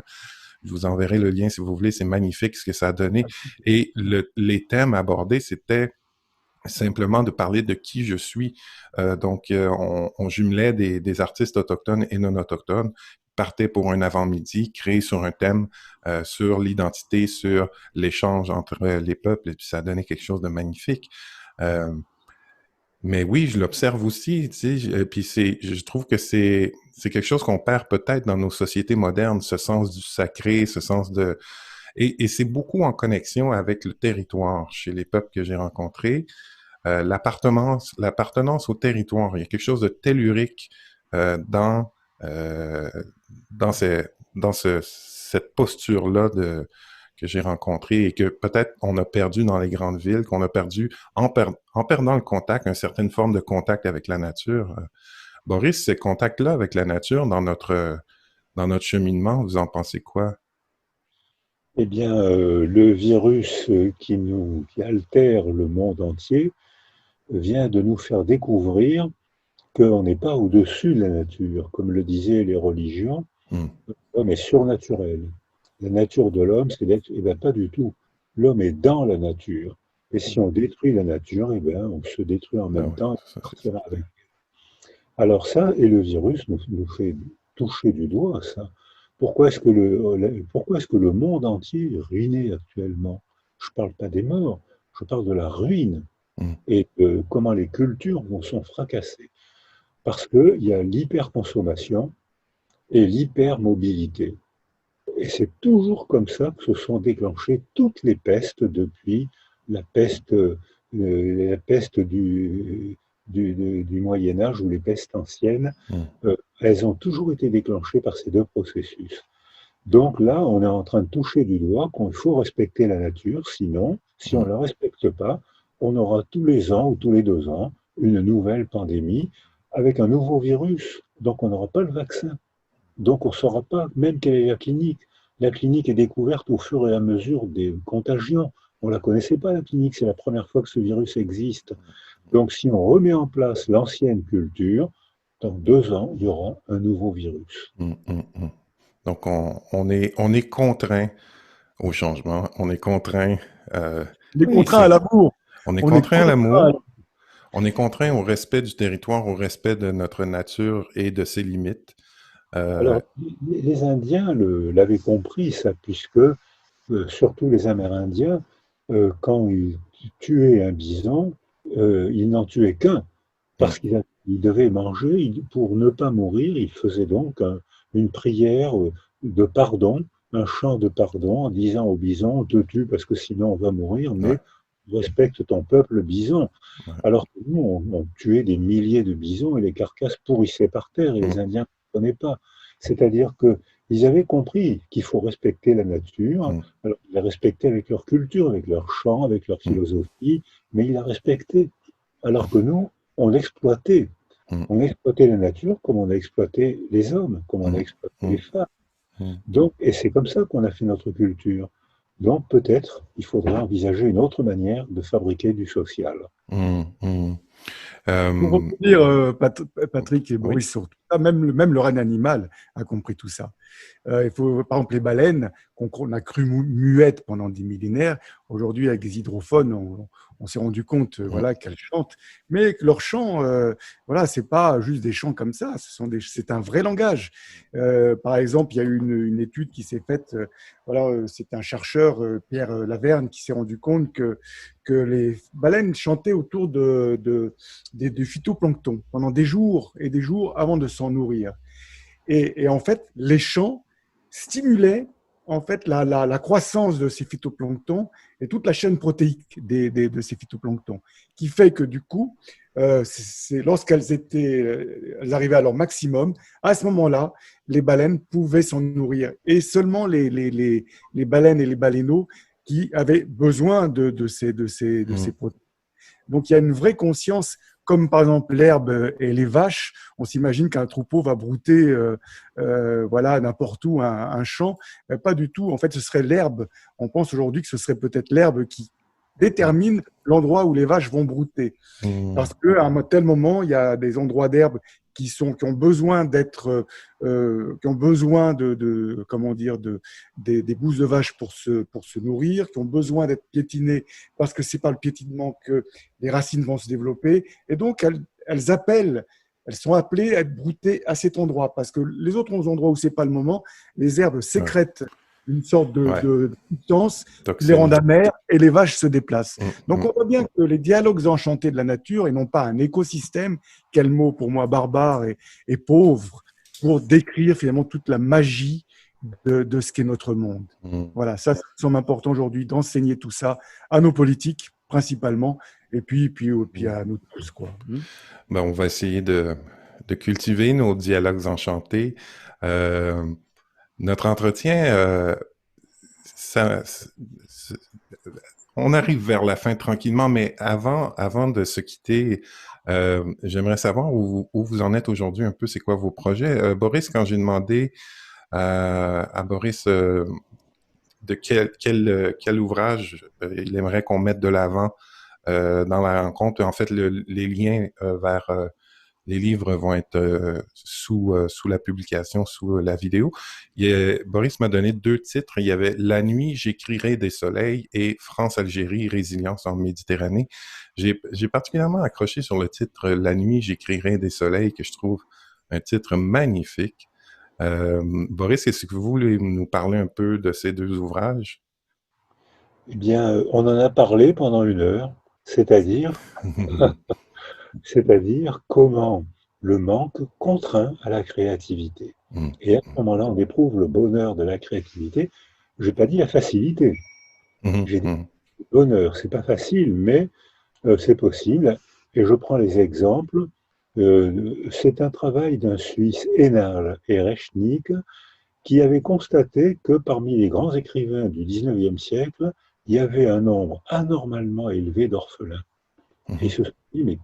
Je vous enverrai le lien si vous voulez. C'est magnifique ce que ça a donné. Et les thèmes abordés, c'était simplement de parler de qui je suis. On jumelait des artistes autochtones et non autochtones, partait pour un avant-midi créé sur un thème sur l'identité, sur l'échange entre les peuples, et puis ça a donné quelque chose de magnifique. Euh, mais oui, je l'observe aussi, tu sais, puis je trouve que c'est quelque chose qu'on perd peut-être dans nos sociétés modernes, ce sens du sacré, ce sens de et c'est beaucoup en connexion avec le territoire chez les peuples que j'ai rencontrés. L'appartenance au territoire. Il y a quelque chose de tellurique euh, dans, euh, dans, cette posture-là que j'ai rencontrée et que peut-être on a perdu dans les grandes villes, qu'on a perdu en perdant le contact, une certaine forme de contact avec la nature. Boris, ces contacts-là avec la nature dans notre cheminement, vous en pensez quoi? Eh bien, le virus qui altère le monde entier vient de nous faire découvrir qu'on n'est pas au-dessus de la nature. Comme le disaient les religions, Hmm. l'homme est surnaturel. La nature de l'homme, c'est d'être, eh bien, pas du tout. L'homme est dans la nature. Et si on détruit la nature, eh bien, on se détruit en Ah même ouais, temps et ça on c'est partira certain. avec. Alors ça, et le virus nous fait toucher du doigt ça. Pourquoi est-ce que le monde entier est ruiné actuellement? Je ne parle pas des morts, je parle de la ruine Hmm. et de comment les cultures vont sont fracassées. Parce qu'il y a l'hyperconsommation et l'hypermobilité. Et c'est toujours comme ça que se sont déclenchées toutes les pestes depuis la peste du Moyen Âge ou les pestes anciennes. Hmm. Elles ont toujours été déclenchées par ces deux processus. Donc là, on est en train de toucher du doigt qu'il faut respecter la nature, sinon, si on Hmm. ne la respecte pas, on aura tous les ans ou tous les 2 ans une nouvelle pandémie avec un nouveau virus. Donc on n'aura pas le vaccin. Donc on ne saura pas même quelle est la clinique. la clinique est découverte au fur et à mesure des contagions. On ne la connaissait pas, la clinique, c'est la première fois que ce virus existe. Donc, si on remet en place l'ancienne culture, dans 2 ans, il y aura un nouveau virus. Donc, on est contraint au changement, on est contraint, Les oui, contraints à l'amour. on est On est contraint à contraint. l'amour, on est contraint au respect du territoire, au respect de notre nature et de ses limites. Alors, les Indiens l'avaient compris, ça, puisque surtout les Amérindiens, quand ils tuaient un bison, ils n'en tuaient qu'un, Mm, parce qu'ils devaient manger. Pour ne pas mourir, ils faisaient donc une prière de pardon, un chant de pardon, en disant au bison, on te tue parce que sinon on va mourir, ouais, mais respecte ton peuple bison. ouais, Alors que nous, on tuait des milliers de bisons et les carcasses pourrissaient par terre et mm, les Indiens ne comprenaient pas. C'est-à-dire qu'ils avaient compris qu'il faut respecter la nature. mm, Alors, ils la respectaient avec leur culture, avec leur chant, avec leur mm, philosophie, mais ils la respectaient. Alors que nous, on l'exploitait. mm, On exploitait la nature comme on a exploité les hommes, comme on a mm, exploité les mm, femmes. mm, Donc, et c'est comme ça qu'on a fait notre culture. Donc, peut-être, il faudrait envisager une autre manière de fabriquer du social. mm, mm. Pour Euh, revenir, Patrick et oui. Boris, sur tout ça, même le règne animal a compris tout ça. Il faut, par exemple, les baleines qu'on a cru muettes pendant des millénaires. Aujourd'hui, avec des hydrophones, on s'est rendu compte, Mm, voilà, qu'elles chantent, mais que leur chant, voilà, c'est pas juste des chants comme ça. C'est un vrai langage. Par exemple, il y a eu une étude qui s'est faite. Voilà, c'est un chercheur, Pierre Laverne, qui s'est rendu compte que les baleines chantaient autour du phytoplancton pendant des jours et des jours avant de s'en nourrir. Et en fait, les chants stimulaient en fait la croissance de ces phytoplanctons et toute la chaîne protéique de ces phytoplanctons, qui fait que du coup, lorsqu'elles elles arrivaient à leur maximum, à ce moment-là, les baleines pouvaient s'en nourrir. Et seulement les baleines et les baleineaux qui avaient besoin de ces mm, protéines. Donc, il y a une vraie conscience, comme par exemple l'herbe et les vaches. On s'imagine qu'un troupeau va brouter voilà, n'importe où un champ. Mais pas du tout. En fait, ce serait l'herbe. On pense aujourd'hui que ce serait peut-être l'herbe qui détermine l'endroit où les vaches vont brouter. mm, Parce qu'à un tel moment, il y a des endroits d'herbe qui ont besoin d'être, qui ont besoin comment dire, des bousses de vache pour se nourrir, qui ont besoin d'être piétinées parce que c'est par le piétinement que les racines vont se développer. Et donc, elles sont appelées à être broutées à cet endroit parce que les autres endroits où c'est pas le moment, les herbes ouais, sécrètent une sorte ouais, de substance qui les rend toxine. amères et les vaches se déplacent. Mm, Donc, mm, on voit bien que les dialogues enchantés de la nature, et non pas un écosystème, quel mot pour moi barbare et pauvre, pour décrire finalement toute la magie de ce qu'est notre monde. mm. Voilà, ça semble important aujourd'hui d'enseigner tout ça à nos politiques principalement, et puis à nous tous, quoi. Ben, on va essayer de cultiver nos dialogues enchantés. Euh, Notre entretien, ça, c'est- on arrive vers la fin tranquillement, mais avant de se quitter, j'aimerais savoir où vous en êtes aujourd'hui un peu, c'est quoi vos projets. Boris, quand j'ai demandé à Boris de quel ouvrage il aimerait qu'on mette de l'avant dans la rencontre, en fait, les liens vers les livres vont être sous la publication, sous la vidéo. Boris m'a donné 2 titres. Il y avait La nuit, j'écrirai des soleils et France-Algérie, résilience en Méditerranée. J'ai particulièrement accroché sur le titre La nuit, j'écrirai des soleils, que je trouve un titre magnifique. Boris, est-ce que vous voulez nous parler un peu de ces 2 ouvrages? Eh bien, on en a parlé pendant 1 heure, c'est-à-dire, c'est-à-dire comment le manque contraint à la créativité. Mm, Et à ce moment-là, on éprouve le bonheur de la créativité. Je n'ai pas dit la facilité, mm, j'ai dit mm, le bonheur. C'est pas facile, mais c'est possible. Et je prends les exemples. C'est un travail d'un Suisse, Enal Erechnik, qui avait constaté que parmi les grands écrivains du XIXe siècle, il y avait un nombre anormalement élevé d'orphelins. Et ils mhm. se sont dit, mais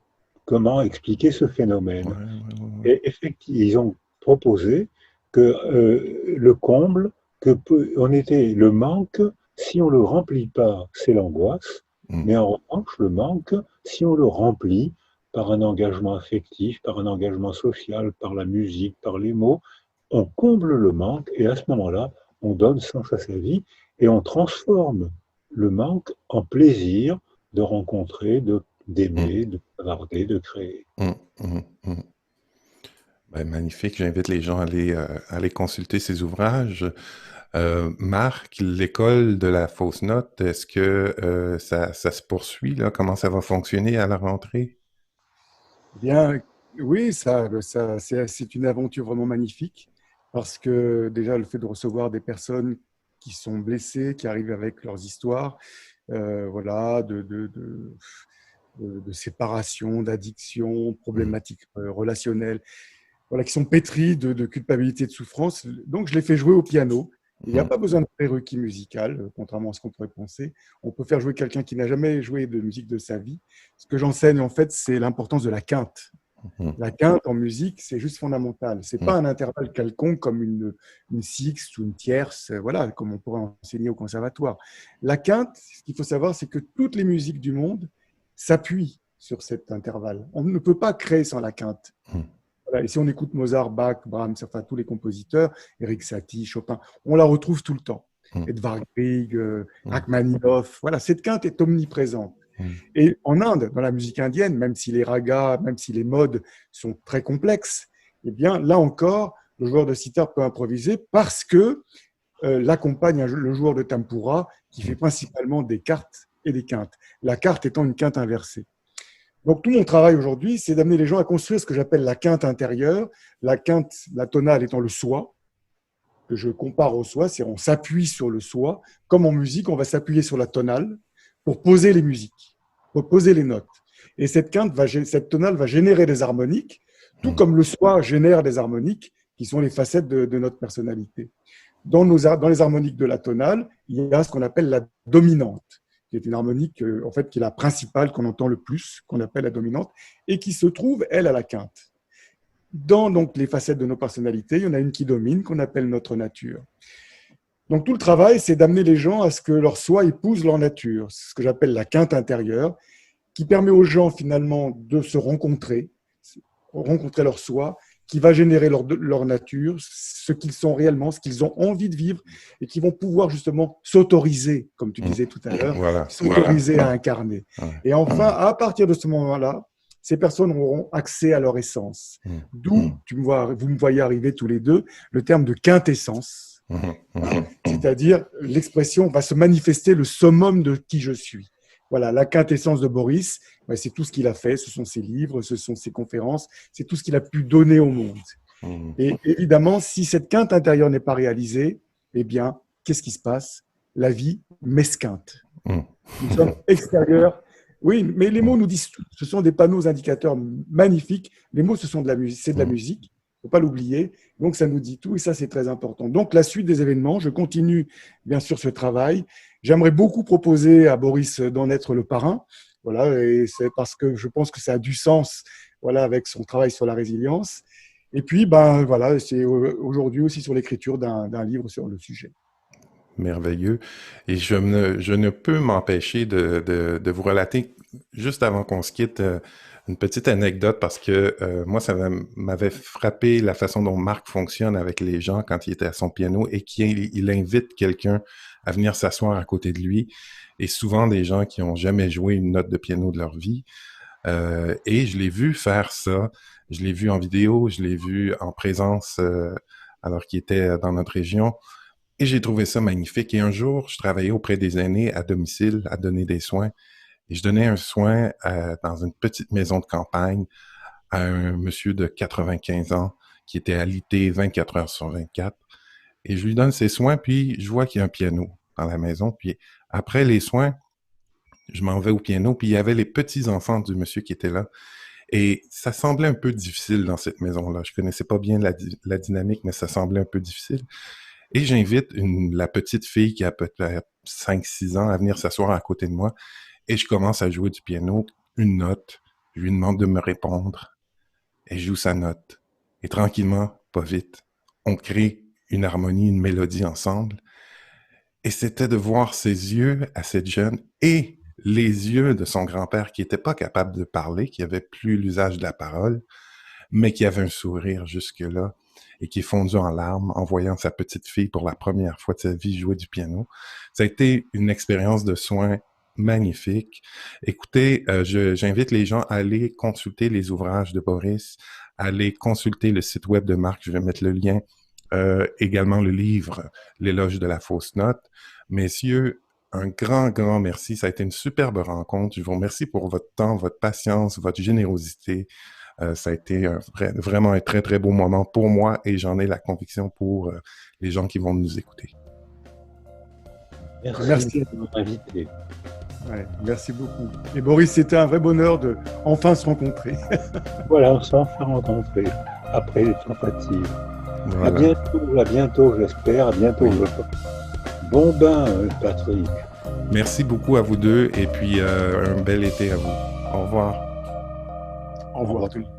comment expliquer ce Ouais, phénomène? ouais, ouais, ouais. Et effectivement, ils ont proposé que le comble, le manque, si on le remplit pas, c'est l'angoisse. Mm. Mais en revanche, le manque, si on le remplit par un engagement affectif, par un engagement social, par la musique, par les mots, on comble le manque et à ce moment-là, on donne sens à sa vie et on transforme le manque en plaisir de rencontrer, Mm. d'aimer, de bavarder, de créer. Mm. Mm. Mm. Ben, magnifique, j'invite les gens à aller consulter ces ouvrages. Marc, l'école de la fausse note, est-ce que ça se poursuit, là? Comment ça va fonctionner à la rentrée? Eh bien, oui, c'est une aventure vraiment magnifique parce que déjà le fait de recevoir des personnes qui sont blessées, qui arrivent avec leurs histoires, voilà, de séparation, d'addiction, Mm. problématiques relationnelles, voilà, qui sont pétries de culpabilité, de souffrance. Donc, je les fais jouer au piano. Il n'y a Mm. pas besoin de prérequis musical, contrairement à ce qu'on pourrait penser. On peut faire jouer quelqu'un qui n'a jamais joué de musique de sa vie. Ce que j'enseigne, en fait, c'est l'importance de la quinte. Mm. La quinte en musique, c'est juste fondamental. C'est Mm. pas un intervalle quelconque comme une sixte ou une tierce, voilà, comme on pourrait enseigner au conservatoire. La quinte, ce qu'il faut savoir, c'est que toutes les musiques du monde s'appuient sur cet intervalle. On ne peut pas créer sans la quinte. Mm. Voilà. Et si on écoute Mozart, Bach, Brahms, enfin tous les compositeurs, Eric Satie, Chopin, on la retrouve tout le temps. Mm. Edvard Grieg, Mm. Rachmaninoff, voilà, cette quinte est omniprésente. Mm. Et en Inde, dans la musique indienne, même si les ragas, même si les modes sont très complexes, eh bien là encore, le joueur de sitar peut improviser parce que l'accompagne le joueur de tempura qui fait Mm. principalement des cartes et des quintes. La carte étant une quinte inversée. Donc tout mon travail aujourd'hui, c'est d'amener les gens à construire ce que j'appelle la quinte intérieure. La quinte, la tonale étant le soi, que je compare au soi, c'est on s'appuie sur le soi. Comme en musique, on va s'appuyer sur la tonale pour poser les musiques, pour poser les notes. Et cette tonale va générer des harmoniques, tout Mm. comme le soi génère des harmoniques, qui sont les facettes de notre personnalité. Dans les harmoniques de la tonale, il y a ce qu'on appelle la dominante, qui est une harmonique en fait, qui est la principale, qu'on entend le plus, qu'on appelle la dominante, et qui se trouve, elle, à la quinte. Dans donc, les facettes de nos personnalités, il y en a une qui domine, qu'on appelle notre nature. Donc tout le travail, c'est d'amener les gens à ce que leur soi épouse leur nature, c'est ce que j'appelle la quinte intérieure, qui permet aux gens finalement de se rencontrer leur soi, qui va générer leur nature, ce qu'ils sont réellement, ce qu'ils ont envie de vivre, et qui vont pouvoir justement s'autoriser, comme tu Mm. disais tout à l'heure, Voilà. s'autoriser à incarner. Ouais. Et enfin, à partir de ce moment-là, ces personnes auront accès à leur essence. Mm. D'où, vous me voyez arriver tous les deux, le terme de quintessence. Mm. Hein, Mm. c'est-à-dire, l'expression va se manifester le summum de qui je suis. Voilà, la quintessence de Boris, c'est tout ce qu'il a fait, ce sont ses livres, ce sont ses conférences, c'est tout ce qu'il a pu donner au monde. Mm. Et évidemment, si cette quinte intérieure n'est pas réalisée, eh bien, qu'est-ce qui se passe? La vie m'esquinte. Mm. Nous sommes extérieurs. Oui, mais les mots nous disent tout. Ce sont des panneaux indicateurs magnifiques. Les mots, ce sont de la musique, c'est de la musique. Il ne faut pas l'oublier. Donc, ça nous dit tout et ça, c'est très important. Donc, la suite des événements, je continue bien sûr ce travail. J'aimerais beaucoup proposer à Boris d'en être le parrain. Voilà, et c'est parce que je pense que ça a du sens, voilà, avec son travail sur la résilience. Et puis, ben voilà, c'est aujourd'hui aussi sur l'écriture d'un livre sur le sujet. Merveilleux. Et je ne peux m'empêcher de vous relater, juste avant qu'on se quitte, une petite anecdote parce que moi, ça m'avait frappé la façon dont Marc fonctionne avec les gens quand il était à son piano et qu'il invite quelqu'un à venir s'asseoir à côté de lui. Et souvent des gens qui ont jamais joué une note de piano de leur vie. Et je l'ai vu faire ça. Je l'ai vu en vidéo, je l'ai vu en présence alors qu'il était dans notre région. Et j'ai trouvé ça magnifique. Et un jour, je travaillais auprès des aînés à domicile, à donner des soins. Et je donnais un soin dans une petite maison de campagne à un monsieur de 95 ans qui était alité 24 heures sur 24. Et je lui donne ses soins, puis je vois qu'il y a un piano dans la maison. Puis après les soins, je m'en vais au piano, puis il y avait les petits-enfants du monsieur qui étaient là. Et ça semblait un peu difficile dans cette maison-là. Je connaissais pas bien la dynamique, mais ça semblait un peu difficile. Et j'invite la petite fille qui a peut-être 5-6 ans à venir s'asseoir à côté de moi. Et je commence à jouer du piano, une note. Je lui demande de me répondre. Elle joue sa note. Et tranquillement, pas vite, on crée une harmonie, une mélodie ensemble. Et c'était de voir ses yeux à cette jeune et les yeux de son grand-père qui n'était pas capable de parler, qui avait plus l'usage de la parole, mais qui avait un sourire jusque-là et qui est fondu en larmes en voyant sa petite fille pour la première fois de sa vie jouer du piano. Ça a été une expérience de soins magnifique. Écoutez, j'invite les gens à aller consulter les ouvrages de Boris, à aller consulter le site web de Marc, je vais mettre le lien, également le livre L'éloge de la fausse note. Messieurs, un grand, grand merci. Ça a été une superbe rencontre. Je vous remercie pour votre temps, votre patience, votre générosité. Ça a été vraiment un très, très beau moment pour moi et j'en ai la conviction pour les gens qui vont nous écouter. Merci de m'avoir invité. Ouais, merci beaucoup. Et Boris, c'était un vrai bonheur de enfin se rencontrer. Voilà, on s'est enfin rencontrés après les tentatives. Voilà. À bientôt, j'espère. À bientôt. Oui. Bon bain, Patrick. Merci beaucoup à vous deux et puis un bel été à vous. Au revoir. Au revoir à tous.